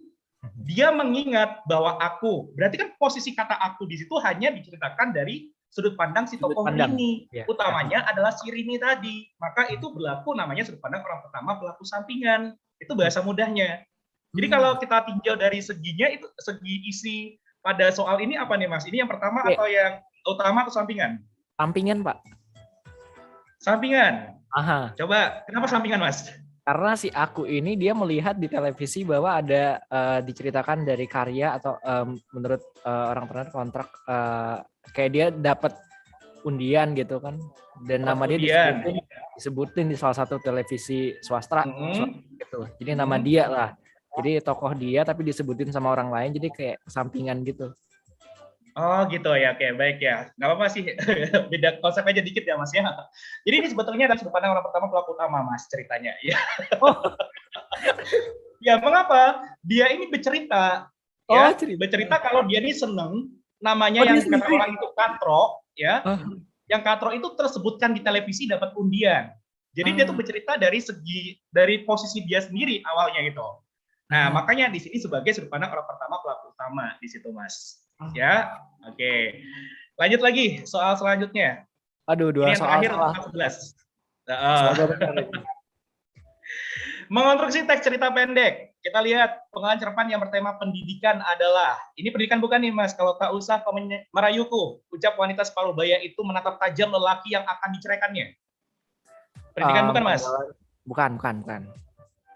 Dia mengingat bahwa aku. Berarti kan posisi kata aku di situ hanya diceritakan dari sudut pandang si tokoh Rini. Ya. Utamanya adalah si Rini tadi. Maka itu berlaku namanya sudut pandang orang pertama pelaku sampingan. Itu bahasa mudahnya. Jadi kalau kita tinjau dari seginya, itu segi isi pada soal ini apa nih Mas? Ini yang pertama atau yang utama atau sampingan? Sampingan, Pak. Sampingan. Aha. Coba, kenapa sampingan Mas? Karena si aku ini dia melihat di televisi bahwa ada diceritakan dari karya atau menurut orang terkenal kontrak kayak dia dapat undian gitu kan, dan nama dia disebutin di salah satu televisi swasta gitu. Jadi nama dia lah. Jadi tokoh dia tapi disebutin sama orang lain, jadi kayak sampingan gitu. Oh gitu ya, oke baik ya. Nggak apa-apa sih, beda konsep aja dikit ya Mas ya. Jadi ini sebetulnya adalah sudut pandang orang pertama pelaku utama Mas ceritanya. Ya. Ya mengapa? Dia ini bercerita. Ya, bercerita kalau dia ini seneng, namanya yang kata orang itu katro, ya. Yang katro itu tersebutkan di televisi dapat undian. Jadi dia tuh bercerita dari posisi dia sendiri awalnya gitu. Nah, makanya di sini sebagai sudut pandang orang pertama pelaku utama di situ Mas. Ya, oke. Lanjut lagi soal selanjutnya. Aduh, dua ini soal. Yang terakhir 11. Mengonstruksi teks cerita pendek. Kita lihat pengenalan cerpen yang bertema pendidikan adalah, ini pendidikan bukan nih Mas, kalau tak usah kau merayuku, ucap wanita separuh baya itu menatap tajam lelaki yang akan diceraikannya. Pendidikan bukan Mas? Bukan.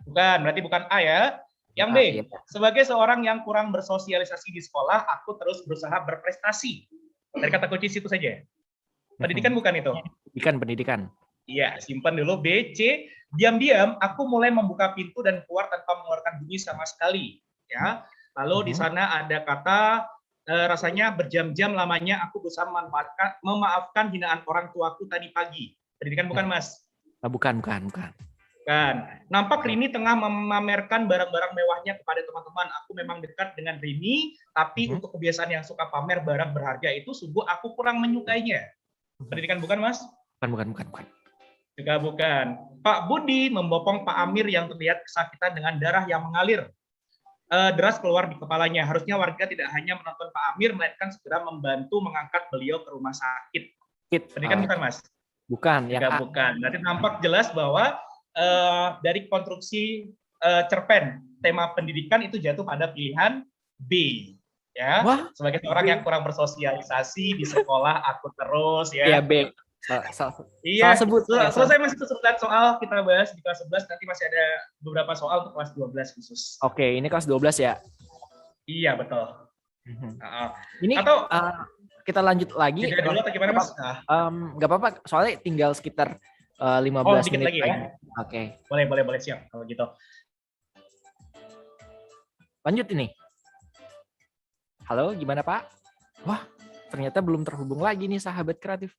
Bukan, berarti bukan A ya. Yang B, sebagai seorang yang kurang bersosialisasi di sekolah, aku terus berusaha berprestasi. Dari kata kunci situ saja. Pendidikan bukan itu? Pendidikan. Iya, simpan dulu. B, C, diam-diam aku mulai membuka pintu dan keluar tanpa mengeluarkan bunyi sama sekali. Ya, lalu di sana ada kata rasanya berjam-jam lamanya aku berusaha memaafkan hinaan orang tuaku tadi pagi. Pendidikan bukan Mas? Bukan. Kan. Nampak Rini tengah memamerkan barang-barang mewahnya kepada teman-teman. Aku memang dekat dengan Rini, tapi untuk kebiasaan yang suka pamer barang berharga itu sungguh aku kurang menyukainya. Pendidikan bukan Mas? Bukan. Juga bukan. Pak Budi membopong Pak Amir yang terlihat kesakitan dengan darah yang mengalir deras keluar di kepalanya. Harusnya warga tidak hanya menonton Pak Amir, melainkan segera membantu mengangkat beliau ke rumah sakit. Pendidikan bukan Mas? Bukan. Juga bukan. Berarti nampak jelas bahwa dari konstruksi cerpen tema pendidikan itu jatuh pada pilihan B. Ya, sebagai seorang yang kurang bersosialisasi di sekolah, aku terus ya. Iya B. Iya, selesai Mas, itu 11 soal kita bahas di kelas 11, nanti masih ada beberapa soal untuk kelas 12 khusus. Oke, ini kelas 12 ya? Iya, betul. Ini atau kita lanjut lagi. Jeda dulu atau gimana Mas? Nggak apa-apa, soalnya tinggal sekitar 15 menit lagi ya? Oke. Boleh siap kalau gitu. Lanjut ini. Halo, gimana Pak? Wah, ternyata belum terhubung lagi nih sahabat kreatif.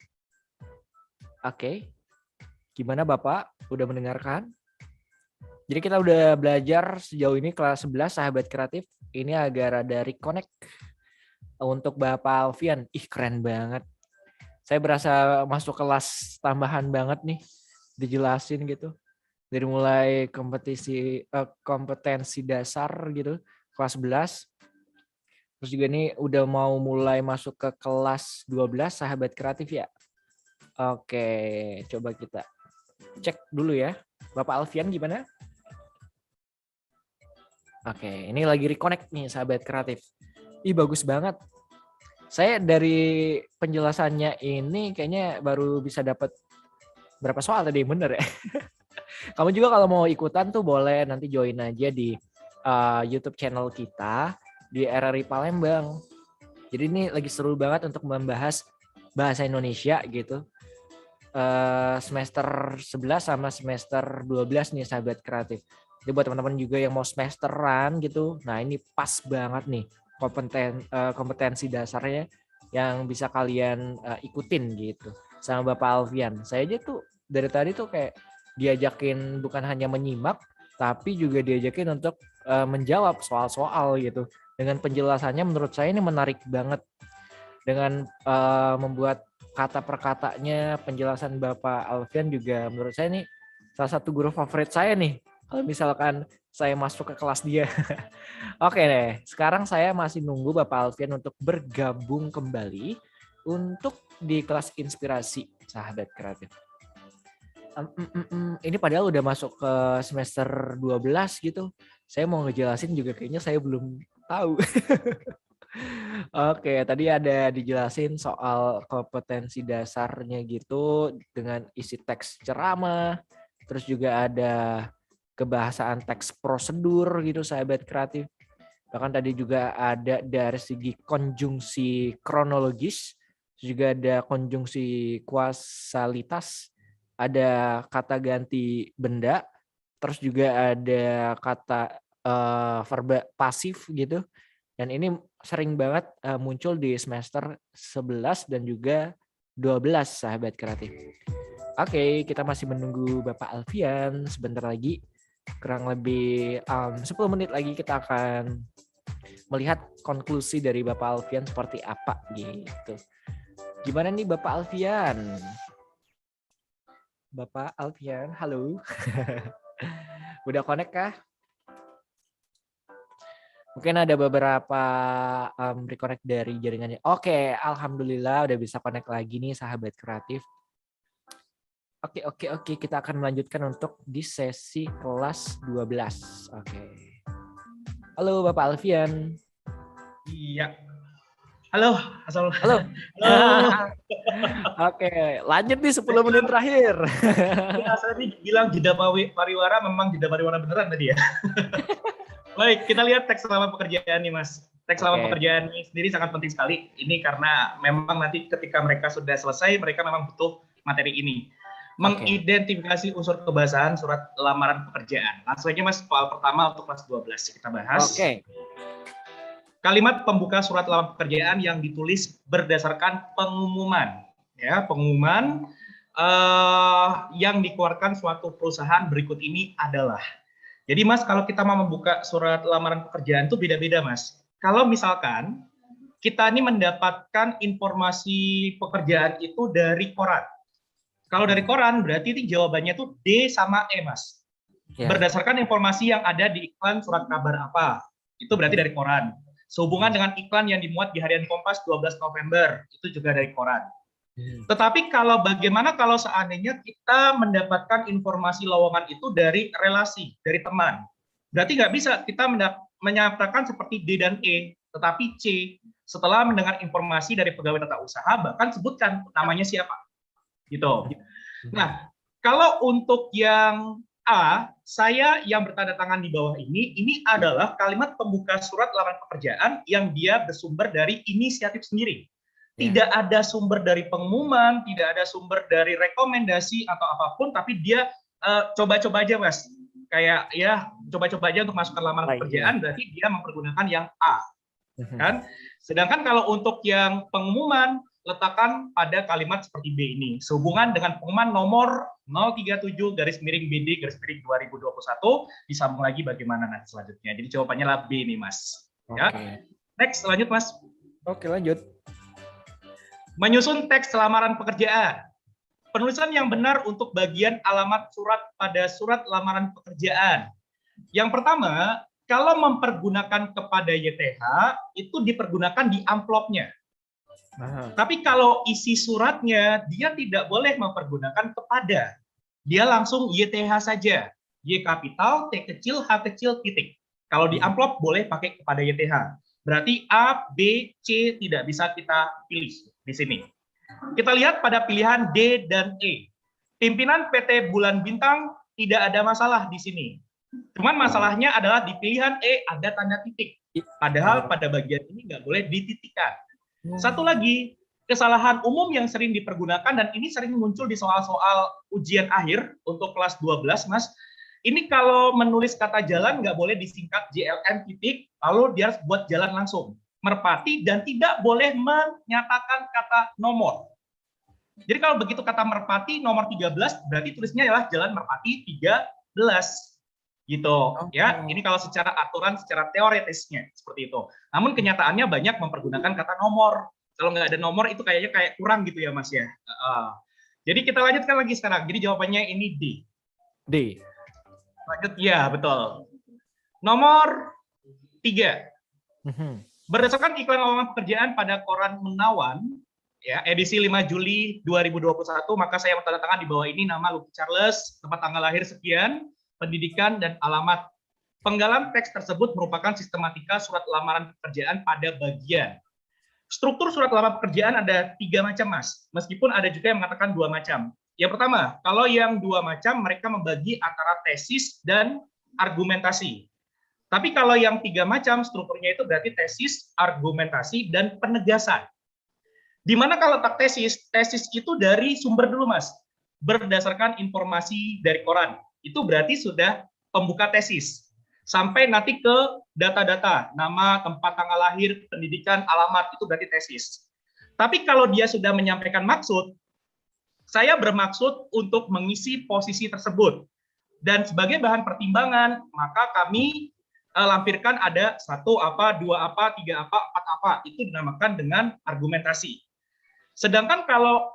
Oke. Gimana Bapak? Udah mendengarkan? Jadi kita udah belajar sejauh ini kelas 11 sahabat kreatif. Ini agak rada reconnect untuk Bapak Alfian. Ih, keren banget. Saya berasa masuk kelas tambahan banget nih. Dijelasin gitu. Dari mulai kompetensi dasar gitu, kelas 11. Terus juga ini udah mau mulai masuk ke kelas 12 sahabat kreatif ya. Oke, coba kita cek dulu ya. Bapak Alfian gimana? Oke, ini lagi reconnect nih sahabat kreatif. Ih, bagus banget. Saya dari penjelasannya ini kayaknya baru bisa dapat berapa soal tadi, bener ya? Kamu juga kalau mau ikutan tuh boleh nanti join aja di YouTube channel kita di RRI Palembang. Jadi ini lagi seru banget untuk membahas bahasa Indonesia gitu. Semester 11 sama semester 12 nih sahabat kreatif. Jadi buat teman-teman juga yang mau semesteran gitu. Nah, ini pas banget nih kompetensi dasarnya yang bisa kalian ikutin gitu sama Bapak Alfian. Saya aja tuh dari tadi tuh kayak diajakin bukan hanya menyimak tapi juga diajakin untuk menjawab soal-soal gitu. Dengan penjelasannya menurut saya ini menarik banget. Dengan membuat kata per katanya, penjelasan Bapak Alfian juga menurut saya ini salah satu guru favorit saya nih. Kalau misalkan saya masuk ke kelas dia. Oke deh, sekarang saya masih nunggu Bapak Alfian untuk bergabung kembali untuk di kelas inspirasi sahabat kreatif. Ini padahal udah masuk ke semester 12 gitu. Saya mau ngejelasin juga kayaknya saya belum tahu. Oke, tadi ada dijelasin soal kompetensi dasarnya gitu dengan isi teks ceramah, terus juga ada kebahasaan teks prosedur gitu sahabat kreatif. Bahkan tadi juga ada dari segi konjungsi kronologis, juga ada konjungsi kuasalitas, ada kata ganti benda, terus juga ada kata verba pasif gitu. Dan ini sering banget muncul di semester 11 dan juga 12 sahabat kreatif. Oke, kita masih menunggu Bapak Alfian. Sebentar lagi, kurang lebih 10 menit lagi kita akan melihat konklusi dari Bapak Alfian seperti apa gitu. Gimana nih Bapak Alfian? Bapak Alfian, halo. Udah connect kah? Mungkin ada beberapa reconnect dari jaringannya. Oke, alhamdulillah udah bisa connect lagi nih sahabat kreatif. Oke, kita akan melanjutkan untuk di sesi kelas 12. Oke. Halo Bapak Alfian. Iya. Halo, Halo. Halo. Oke, lanjut nih 10 menit terakhir. Ya, saya bilang jeda pariwara, memang jeda pariwara beneran tadi ya. Baik, kita lihat teks selama pekerjaan nih Mas. Teks selama pekerjaan ini sendiri sangat penting sekali. Ini karena memang nanti ketika mereka sudah selesai, mereka memang butuh materi ini. Mengidentifikasi unsur kebahasaan surat lamaran pekerjaan. Langsung aja Mas, soal pertama untuk kelas 12 kita bahas. Oke. Kalimat pembuka surat lamaran pekerjaan yang ditulis berdasarkan pengumuman. Ya, pengumuman yang dikeluarkan suatu perusahaan berikut ini adalah. Jadi Mas, kalau kita mau membuka surat lamaran pekerjaan itu beda-beda Mas. Kalau misalkan kita ini mendapatkan informasi pekerjaan itu dari koran. Kalau dari koran berarti ini jawabannya tuh D sama E Mas. Ya. Berdasarkan informasi yang ada di iklan surat kabar apa. Itu berarti dari koran. Sehubungan dengan iklan yang dimuat di Harian Kompas 12 November. Itu juga dari koran. Tetapi bagaimana kalau seandainya kita mendapatkan informasi lowongan itu dari relasi, dari teman. Berarti nggak bisa kita menyatakan seperti D dan E, tetapi C. Setelah mendengar informasi dari pegawai tata usaha, bahkan sebutkan namanya siapa. Gitu. Nah, kalau untuk yang A, saya yang bertanda tangan di bawah ini adalah kalimat pembuka surat lamaran pekerjaan yang dia bersumber dari inisiatif sendiri. Tidak ada sumber dari pengumuman, tidak ada sumber dari rekomendasi atau apapun, tapi dia coba-coba aja Mas. Kayak ya coba-coba aja untuk masukkan lamaran pekerjaan, berarti dia mempergunakan yang A. Kan? Sedangkan kalau untuk yang pengumuman, letakkan pada kalimat seperti B ini. Sehubungan dengan pengumuman nomor 037/BD/2021, disambung lagi bagaimana nanti selanjutnya. Jadi jawabannya lah B nih Mas. Ya. Next, lanjut Mas. Oke, lanjut. Menyusun teks lamaran pekerjaan. Penulisan yang benar untuk bagian alamat surat pada surat lamaran pekerjaan. Yang pertama, kalau mempergunakan kepada YTH, itu dipergunakan di amplopnya. Tapi kalau isi suratnya, dia tidak boleh mempergunakan kepada. Dia langsung YTH saja. Y kapital, T kecil, H kecil, titik. Kalau di amplop boleh pakai kepada YTH. Berarti A, B, C tidak bisa kita pilih di sini. Kita lihat pada pilihan D dan E. Pimpinan PT Bulan Bintang tidak ada masalah di sini. Cuman masalahnya adalah di pilihan E ada tanda titik. Padahal pada bagian ini nggak boleh dititikkan. Satu lagi, kesalahan umum yang sering dipergunakan dan ini sering muncul di soal-soal ujian akhir untuk kelas 12, Mas. Ini kalau menulis kata jalan nggak boleh disingkat JLN titik, lalu dia harus buat jalan langsung. Merpati dan tidak boleh menyatakan kata nomor. Jadi kalau begitu kata Merpati nomor 13 berarti tulisnya adalah Jalan Merpati 13 gitu ya. Ini kalau secara aturan secara teoritisnya seperti itu. Namun kenyataannya banyak mempergunakan kata nomor. Kalau nggak ada nomor itu kayaknya kayak kurang gitu ya Mas ya. Jadi kita lanjutkan lagi sekarang. Jadi jawabannya ini D. D. Lanjut ya, betul. Nomor 3. Berdasarkan iklan lowongan pekerjaan pada koran Menawan ya, edisi 5 Juli 2021, maka saya menandatangan di bawah ini nama Lucky Charles, tempat tanggal lahir sekian, pendidikan dan alamat. Penggalan teks tersebut merupakan sistematika surat lamaran pekerjaan pada bagian. Struktur surat lamaran pekerjaan ada 3 macam, Mas. Meskipun ada juga yang mengatakan 2 macam. Yang pertama, kalau yang 2 macam mereka membagi antara tesis dan argumentasi. Tapi kalau yang 3 macam strukturnya itu berarti tesis, argumentasi, dan penegasan. Di mana kalau tak tesis itu dari sumber dulu Mas, berdasarkan informasi dari koran. Itu berarti sudah pembuka tesis. Sampai nanti ke data-data, nama, tempat tanggal lahir, pendidikan, alamat, itu berarti tesis. Tapi kalau dia sudah menyampaikan maksud, saya bermaksud untuk mengisi posisi tersebut. Dan sebagai bahan pertimbangan, maka kami lampirkan ada 1 apa, 2 apa, 3 apa, 4 apa. Itu dinamakan dengan argumentasi. Sedangkan kalau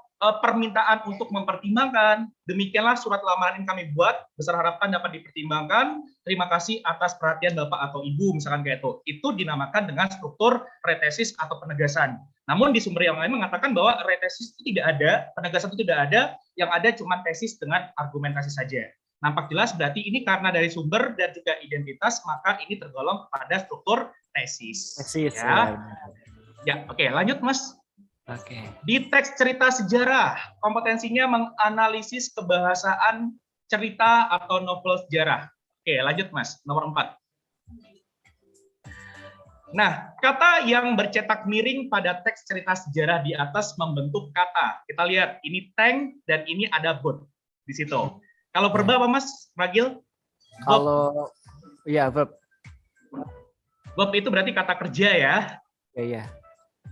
permintaan untuk mempertimbangkan, demikianlah surat lamaran yang kami buat, besar harapan dapat dipertimbangkan, terima kasih atas perhatian Bapak atau Ibu, misalkan kayak itu. Itu dinamakan dengan struktur retesis atau penegasan. Namun di sumber yang lain mengatakan bahwa retesis itu tidak ada, penegasan itu tidak ada, yang ada cuma tesis dengan argumentasi saja. Nampak jelas berarti ini karena dari sumber dan juga identitas, maka ini tergolong pada struktur tesis. Tesis, ya. Oke, lanjut Mas. Oke. Di teks cerita sejarah, kompetensinya menganalisis kebahasaan cerita atau novel sejarah. Oke, lanjut Mas, nomor 4. Nah, kata yang bercetak miring pada teks cerita sejarah di atas membentuk kata. Kita lihat, ini tank dan ini ada boat di situ. Kalau verb apa Mas, Ragil? Kalau, ya verb. Verb itu berarti kata kerja ya. Iya.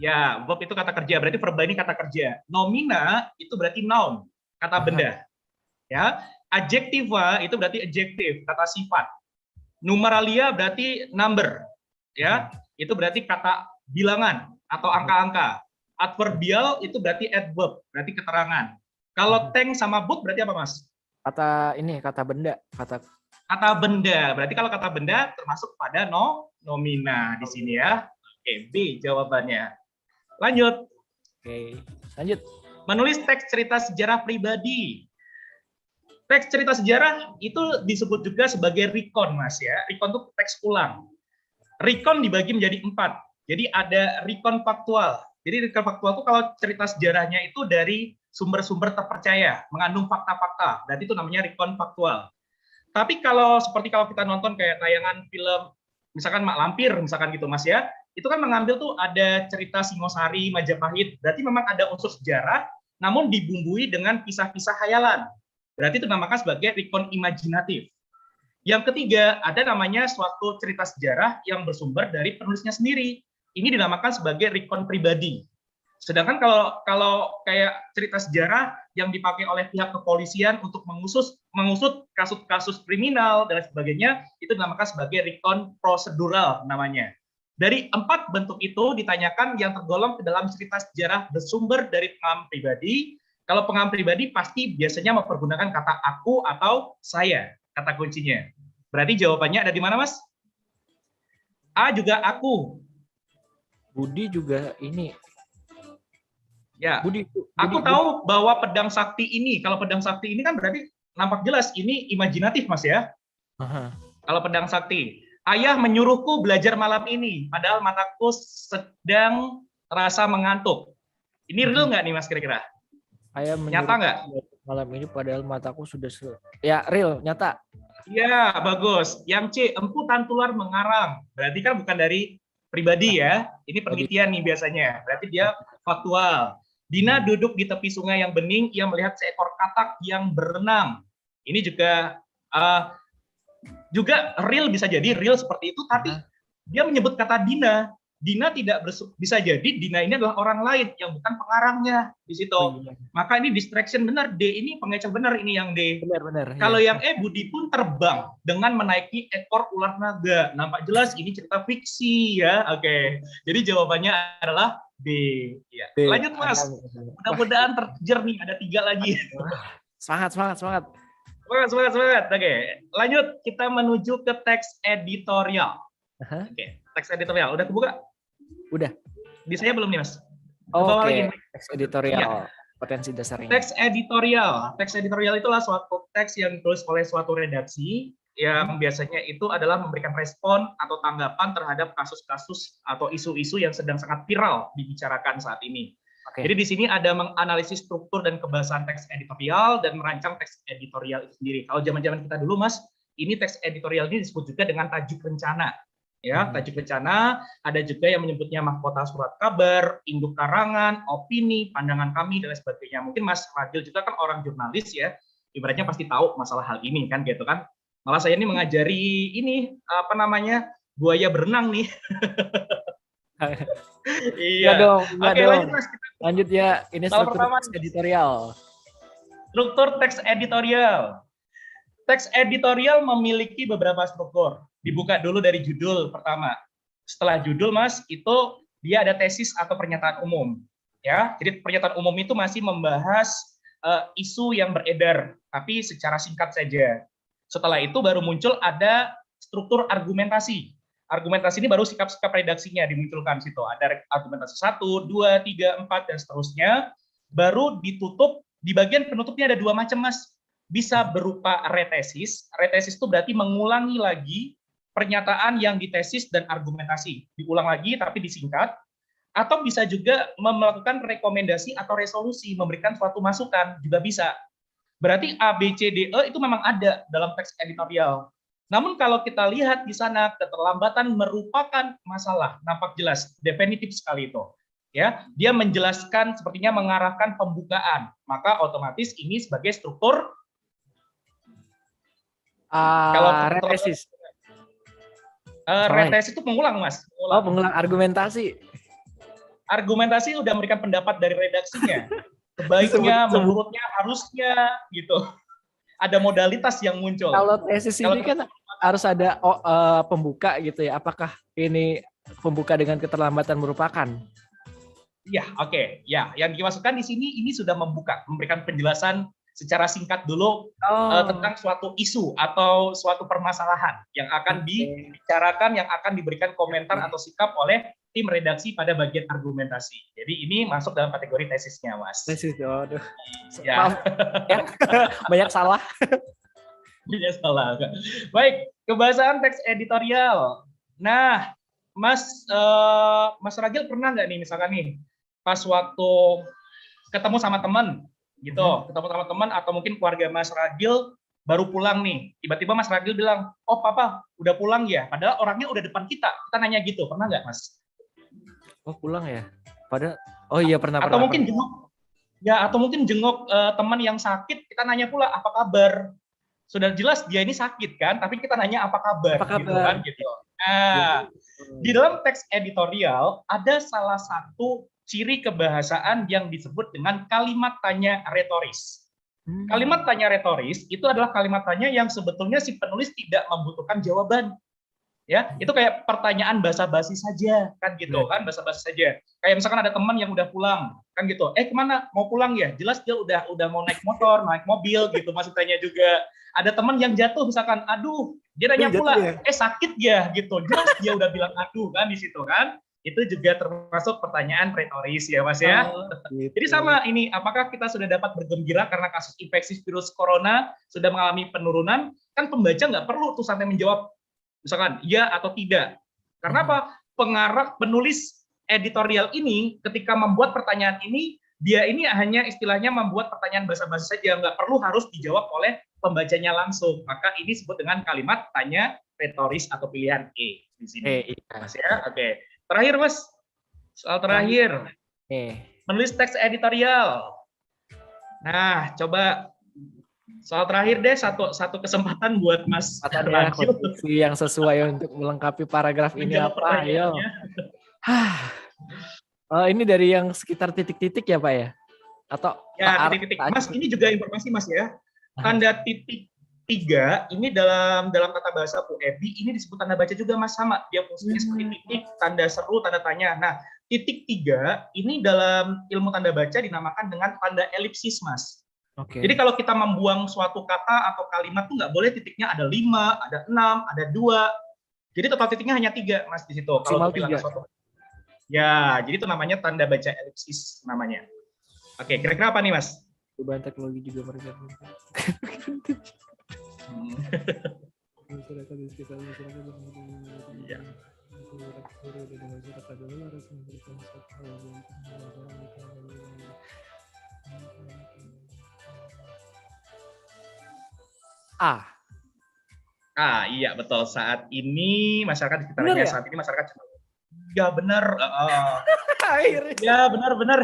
Ya, verb itu kata kerja, berarti verba ini kata kerja. Nomina itu berarti noun, kata benda. Ya, adjektiva itu berarti adjektif, kata sifat. Numeralia berarti number. Ya, itu berarti kata bilangan atau angka-angka. Adverbial itu berarti adverb, berarti keterangan. Kalau tank sama boat berarti apa, Mas? Kata ini, kata benda, kata benda. Berarti kalau kata benda termasuk pada nomina di sini ya. Oke, B jawabannya. Lanjut. Oke, lanjut. Menulis teks cerita sejarah pribadi. Teks cerita sejarah itu disebut juga sebagai recon, Mas ya. Recon itu teks ulang. Recon dibagi menjadi 4. Jadi ada recon faktual. Jadi recon faktual itu kalau cerita sejarahnya itu dari sumber-sumber terpercaya, mengandung fakta-fakta. Berarti itu namanya recon faktual. Tapi kalau seperti kalau kita nonton kayak tayangan film, misalkan Mak Lampir, misalkan gitu Mas ya, itu kan mengambil tuh ada cerita Singosari, Majapahit, berarti memang ada unsur sejarah, namun dibumbui dengan kisah-kisah khayalan. Berarti itu dinamakan sebagai recon imajinatif. Yang ketiga, ada namanya suatu cerita sejarah yang bersumber dari penulisnya sendiri. Ini dinamakan sebagai recon pribadi. Sedangkan kalau kayak cerita sejarah yang dipakai oleh pihak kepolisian untuk mengusut kasus-kasus kriminal dan sebagainya, itu dinamakan sebagai recon prosedural namanya. Dari 4 bentuk itu ditanyakan yang tergolong ke dalam cerita sejarah bersumber dari pengalaman pribadi. Kalau pengalaman pribadi pasti biasanya mempergunakan kata aku atau saya, kata kuncinya. Berarti jawabannya ada di mana, Mas? A juga aku. Budi juga ini. Ya, aku tahu bahwa pedang sakti ini, kalau pedang sakti ini kan berarti nampak jelas ini imajinatif, Mas ya. Kalau pedang sakti. Ayah menyuruhku belajar malam ini, padahal mataku sedang terasa mengantuk. Ini real nggak nih Mas kira-kira? Ayah Nyata nggak? malam ini padahal mataku sudah ya real, nyata. Iya, bagus. Yang C, empu tantular mengarang. Berarti kan bukan dari pribadi ya. Ini penelitian nih biasanya. Berarti dia faktual. Dina duduk di tepi sungai yang bening, ia melihat seekor katak yang berenang. Ini juga real, bisa jadi real seperti itu, tapi dia menyebut kata Dina. Dina tidak bisa jadi Dina ini adalah orang lain yang bukan pengarangnya di situ. Maka ini distraction benar, D ini pengecoh benar, ini yang D. Benar. Kalau yang E, Budi pun terbang dengan menaiki ekor ular naga. Nampak jelas ini cerita fiksi ya. Oke. Jadi jawabannya adalah D. Ya. D. Lanjut Mas. Mudah-mudahan terkejar nih, ada 3 lagi. Semangat. Semangat. Oke. Lanjut, kita menuju ke teks editorial. Oke, teks editorial. Udah kebuka? Udah. Di saya belum nih Mas. Oke. Teks editorial. Potensi dasarnya. Teks editorial. Teks editorial itulah suatu teks yang ditulis oleh suatu redaksi yang biasanya itu adalah memberikan respon atau tanggapan terhadap kasus-kasus atau isu-isu yang sedang sangat viral dibicarakan saat ini. Jadi di sini ada menganalisis struktur dan kebahasan teks editorial dan merancang teks editorial itu sendiri. Kalau zaman-zaman kita dulu Mas, ini teks editorial ini disebut juga dengan tajuk rencana. Ya, tajuk rencana, ada juga yang menyebutnya mahkota surat kabar, induk karangan, opini, pandangan kami, dan lain sebagainya. Mungkin Mas Ragil juga kan orang jurnalis ya, ibaratnya pasti tahu masalah hal ini kan gitu kan. Malah saya ini mengajari ini buaya berenang nih. Iya. Oke, lanjut Mas. Lanjut ya, ini struktur teks editorial. Struktur teks editorial. Teks editorial memiliki beberapa struktur. Dibuka dulu dari judul pertama. Setelah judul Mas, itu dia ada tesis atau pernyataan umum. Ya, jadi pernyataan umum itu masih membahas isu yang beredar, tapi secara singkat saja. Setelah itu baru muncul ada struktur argumentasi. Argumentasi ini baru sikap-sikap redaksinya dimunculkan situ. Ada argumentasi 1, 2, 3, 4 dan seterusnya. Baru ditutup, di bagian penutupnya ada 2 macam Mas. Bisa berupa retesis. Retesis itu berarti mengulangi lagi pernyataan yang ditesis dan argumentasi. Diulang lagi tapi disingkat. Atau bisa juga melakukan rekomendasi atau resolusi, memberikan suatu masukan, juga bisa. Berarti A, B, C, D, E itu memang ada dalam teks editorial. Namun kalau kita lihat di sana, keterlambatan merupakan masalah, nampak jelas, definitif sekali itu. Ya, dia menjelaskan, sepertinya mengarahkan pembukaan. Maka otomatis ini sebagai struktur retesis. Retesis itu pengulang, Mas. Pengulang argumentasi. Argumentasi udah memberikan pendapat dari redaksinya. Sebaiknya, menurutnya, harusnya, gitu. Ada modalitas yang muncul. Kalau tesis ini kan harus ada pembuka gitu ya. Apakah ini pembuka dengan keterlambatan merupakan? Iya, oke. Ya, yang dimaksudkan di sini ini sudah membuka, memberikan penjelasan secara singkat dulu tentang suatu isu atau suatu permasalahan yang akan dibicarakan, yang akan diberikan komentar atau sikap oleh tim redaksi pada bagian argumentasi. Jadi ini masuk dalam kategori tesisnya, Mas. Tesis, aduh. Ya. Banyak salah. Banyak salah. Baik, kebahasan teks editorial. Nah, Mas Ragil pernah nggak nih misalkan nih pas waktu ketemu sama teman gitu, ketemu sama teman atau mungkin keluarga Mas Ragil baru pulang nih, tiba-tiba Mas Ragil bilang, "Oh Papa, udah pulang ya?" Padahal orangnya udah depan kita nanya gitu, pernah nggak Mas? Oh pulang ya? Padahal, oh iya pernah. Atau mungkin jenguk teman yang sakit, kita nanya pula apa kabar. Sudah jelas dia ini sakit kan, tapi kita nanya apa kabar. Gitu kan gitu. Nah, di dalam teks editorial ada salah satu ciri kebahasaan yang disebut dengan kalimat tanya retoris. Kalimat tanya retoris itu adalah kalimat tanya yang sebetulnya si penulis tidak membutuhkan jawaban. Ya, itu kayak pertanyaan basa-basi saja kan gitu kan, basa-basi saja. Kayak misalkan ada teman yang udah pulang kan gitu. Kemana? Mau pulang ya? Jelas dia udah mau naik motor, naik mobil gitu, masih tanya juga. Ada teman yang jatuh misalkan, aduh, dia nanya pula, sakit ya gitu. Jelas dia udah bilang aduh kan di situ kan. Itu juga termasuk pertanyaan retoris ya Mas ya. Gitu. Jadi sama ini, apakah kita sudah dapat bergembira karena kasus infeksi virus corona sudah mengalami penurunan? Kan pembaca nggak perlu tuh sampai menjawab Misalkan ya atau tidak. Karena apa? Pengarang penulis editorial ini ketika membuat pertanyaan ini, dia ini hanya istilahnya membuat pertanyaan basa-basi saja, nggak perlu harus dijawab oleh pembacanya langsung. Maka ini disebut dengan kalimat tanya retoris atau pilihan E di sini. Iya. Mas ya, oke. Terakhir Mas, soal terakhir. Menulis teks editorial. Nah, coba soal terakhir deh, satu kesempatan buat Mas Ragil. Kondisi yang sesuai untuk melengkapi paragraf ini apa? Ayo. Ini dari yang sekitar titik-titik ya Pak ya? Atau ya titik-titik. Mas, ini juga informasi Mas ya. Tanda titik 3 ini dalam tata bahasa PUEBI ini disebut tanda baca juga Mas, sama. Dia fungsinya seperti titik, tanda seru, tanda tanya. Nah, titik 3 ini dalam ilmu tanda baca dinamakan dengan tanda elipsis Mas. Oke. Jadi kalau kita membuang suatu kata atau kalimat tuh nggak boleh titiknya ada 5, ada 6, ada 2. Jadi total titiknya hanya 3 Mas di situ. Kalau bilang suatu. Ya, jadi itu namanya tanda baca elipsis namanya. Oke, kira-kira apa nih Mas? Perubahan teknologi juga mereka. Iya betul. Saat ini masyarakat di sekitarnya saat ini masyarakat ya benar. Ya benar.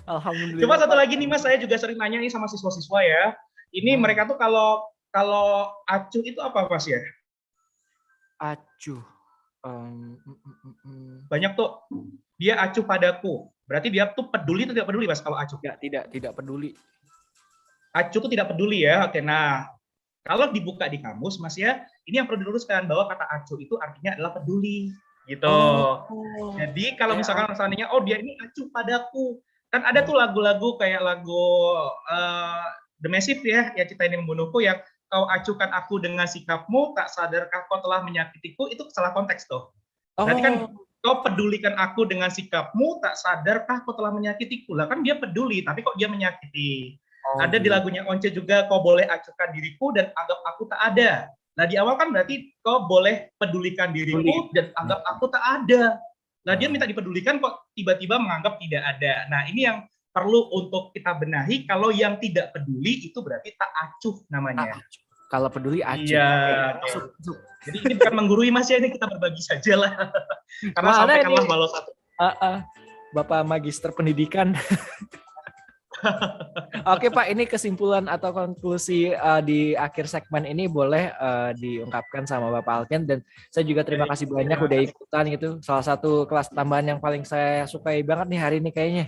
Alhamdulillah. Coba satu lagi nih Mas, saya juga sering nanya nih sama siswa-siswa ya. Ini mereka tuh kalau acuh itu apa Mas ya? Acuh. Banyak tuh. Dia acuh padaku. Berarti dia tuh peduli atau tidak peduli Mas kalau acuh? Tidak peduli. Acuh tuh tidak peduli ya. Oke, nah kalau dibuka di kamus Mas ya, ini yang perlu diluruskan bahwa kata acuh itu artinya adalah peduli gitu. Jadi kalau misalkan seandainya dia ini acuh padaku. Kan ada tuh lagu-lagu kayak lagu The Massive ya, yang Cinta Ini Membunuhku, yang kau acuhkan aku dengan sikapmu, tak sadarkah kau telah menyakitiku, itu salah konteks tuh. Berarti kan kau pedulikan aku dengan sikapmu, tak sadarkah kau telah menyakitiku. Lah kan dia peduli, tapi kok dia menyakiti. Ada di lagunya Once juga, kau boleh acuhkan diriku dan anggap aku tak ada. Nah di awal kan berarti kau boleh pedulikan diriku dan anggap aku tak ada. Nah dia minta dipedulikan kok tiba-tiba menganggap tidak ada. Nah ini yang perlu untuk kita benahi. Kalau yang tidak peduli itu berarti tak acuh namanya. Kalau peduli acuh. Iya. Jadi ini bukan menggurui Mas ya, ini kita berbagi saja lah. Karena sampaikanlah walau satu. Bapak Magister Pendidikan. Oke Pak, ini kesimpulan atau konklusi di akhir segmen ini boleh diungkapkan sama Bapak Alken, dan saya juga terima kasih banyak udah ikutan gitu. Salah satu kelas tambahan yang paling saya sukai banget nih hari ini kayaknya.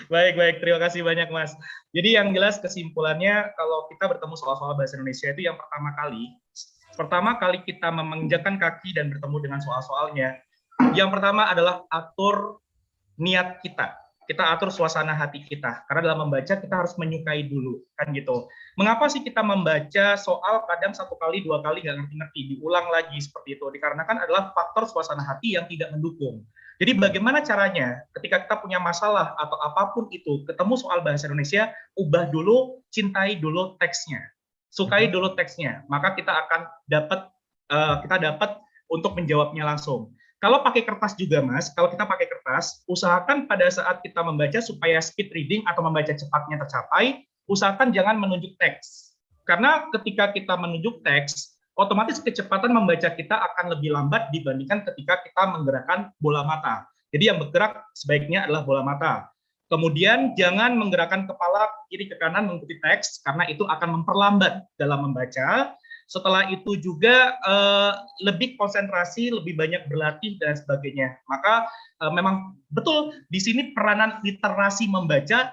Baik, terima kasih banyak Mas. Jadi yang jelas kesimpulannya kalau kita bertemu soal-soal bahasa Indonesia itu yang pertama kali kita memenjamkan kaki dan bertemu dengan soal-soalnya, yang pertama adalah atur niat kita atur suasana hati kita, karena dalam membaca kita harus menyukai dulu, kan gitu. Mengapa sih kita membaca soal kadang 1 kali 2 kali nggak ngerti-ngerti, diulang lagi seperti itu? Dikarenakan adalah faktor suasana hati yang tidak mendukung. Jadi bagaimana caranya ketika kita punya masalah atau apapun itu, ketemu soal bahasa Indonesia, ubah dulu, cintai dulu teksnya, sukai dulu teksnya, maka kita akan dapat untuk menjawabnya langsung. Kalau pakai kertas juga Mas, kalau kita pakai kertas, usahakan pada saat kita membaca supaya speed reading atau membaca cepatnya tercapai, usahakan jangan menunjuk teks. Karena ketika kita menunjuk teks, otomatis kecepatan membaca kita akan lebih lambat dibandingkan ketika kita menggerakkan bola mata. Jadi yang bergerak sebaiknya adalah bola mata. Kemudian jangan menggerakkan kepala kiri ke kanan mengikuti teks, karena itu akan memperlambat dalam membaca. Setelah itu juga lebih konsentrasi, lebih banyak berlatih dan sebagainya. Maka memang betul di sini peranan literasi membaca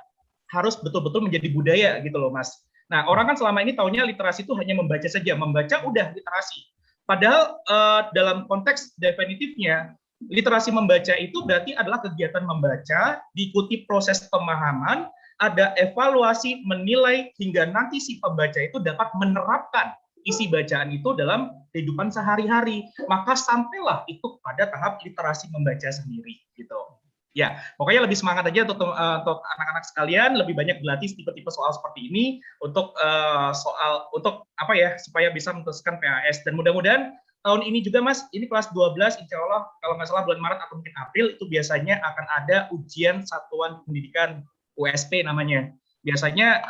harus betul-betul menjadi budaya gitu loh Mas. Nah orang kan selama ini taunya literasi itu hanya membaca saja, membaca udah literasi. Padahal dalam konteks definitifnya literasi membaca itu berarti adalah kegiatan membaca, diikuti proses pemahaman, ada evaluasi, menilai hingga nanti si pembaca itu dapat menerapkan isi bacaan itu dalam kehidupan sehari-hari, maka sampailah itu pada tahap literasi membaca sendiri gitu. Ya, pokoknya lebih semangat aja untuk anak-anak sekalian, lebih banyak berlatih tipe-tipe soal seperti ini untuk apa ya, supaya bisa memutuskan PAS. Dan mudah-mudahan tahun ini juga Mas, ini kelas 12 insya Allah kalau nggak salah bulan Maret atau mungkin April itu biasanya akan ada ujian satuan pendidikan USP namanya. Biasanya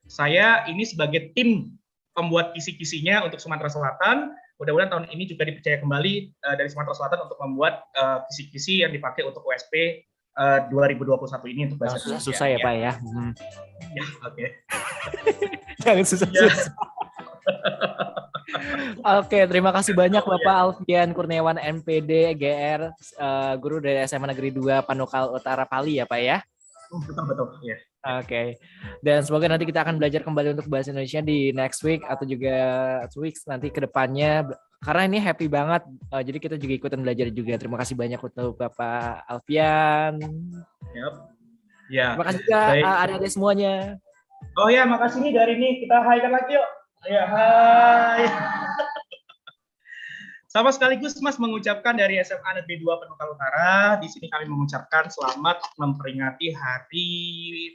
saya ini sebagai tim pembuat kisi-kisinya untuk Sumatera Selatan. Mudah-mudahan tahun ini juga dipercaya kembali dari Sumatera Selatan untuk membuat kisi-kisi yang dipakai untuk USP 2021 ini untuk bahasa Indonesia. Susah ya Pak ya. Ya, oke. Jangan susah-susah. Oke, terima kasih banyak Bapak Alfian Kurniawan MPD GR, guru dari SMA Negeri 2 Panukal Utara Pali ya Pak ya. Betul, ya. Oke. Dan semoga nanti kita akan belajar kembali untuk bahasa Indonesia di next week atau juga 2 weeks nanti ke depannya. Karena ini happy banget, jadi kita juga ikutan belajar juga. Terima kasih banyak untuk Bapak Alfian. Yep. Ya. Terima kasih juga adik-adik semuanya. Oh ya, makasih nih dari ini. Kita hai-kan lagi yuk. Ya, hai. Sama sekaligus Mas mengucapkan dari SMA Negeri 2 Panukal Utara, di sini kami mengucapkan selamat memperingati Hari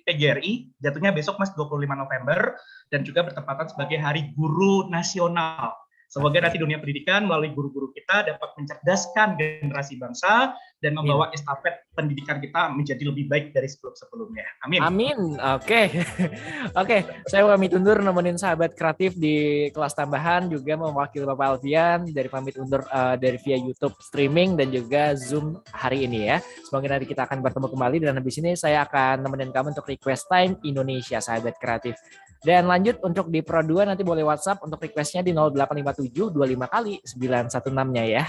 PGRI, jatuhnya besok Mas 25 November, dan juga bertepatan sebagai Hari Guru Nasional. Semoga nanti dunia pendidikan melalui guru-guru kita dapat mencerdaskan generasi bangsa dan membawa estafet pendidikan kita menjadi lebih baik dari sebelum-sebelumnya. Amin. Amin. Oke. Oke, saya pamit undur nemenin sahabat kreatif di kelas tambahan, juga mewakili Bapak Alfian dari pamit undur dari via YouTube streaming dan juga Zoom hari ini ya. Semoga nanti kita akan bertemu kembali dan habis ini saya akan nemenin kamu untuk request time Indonesia sahabat kreatif. Dan lanjut untuk di Pro 2 nanti boleh WhatsApp untuk requestnya di 0857 25 kali 916-nya ya.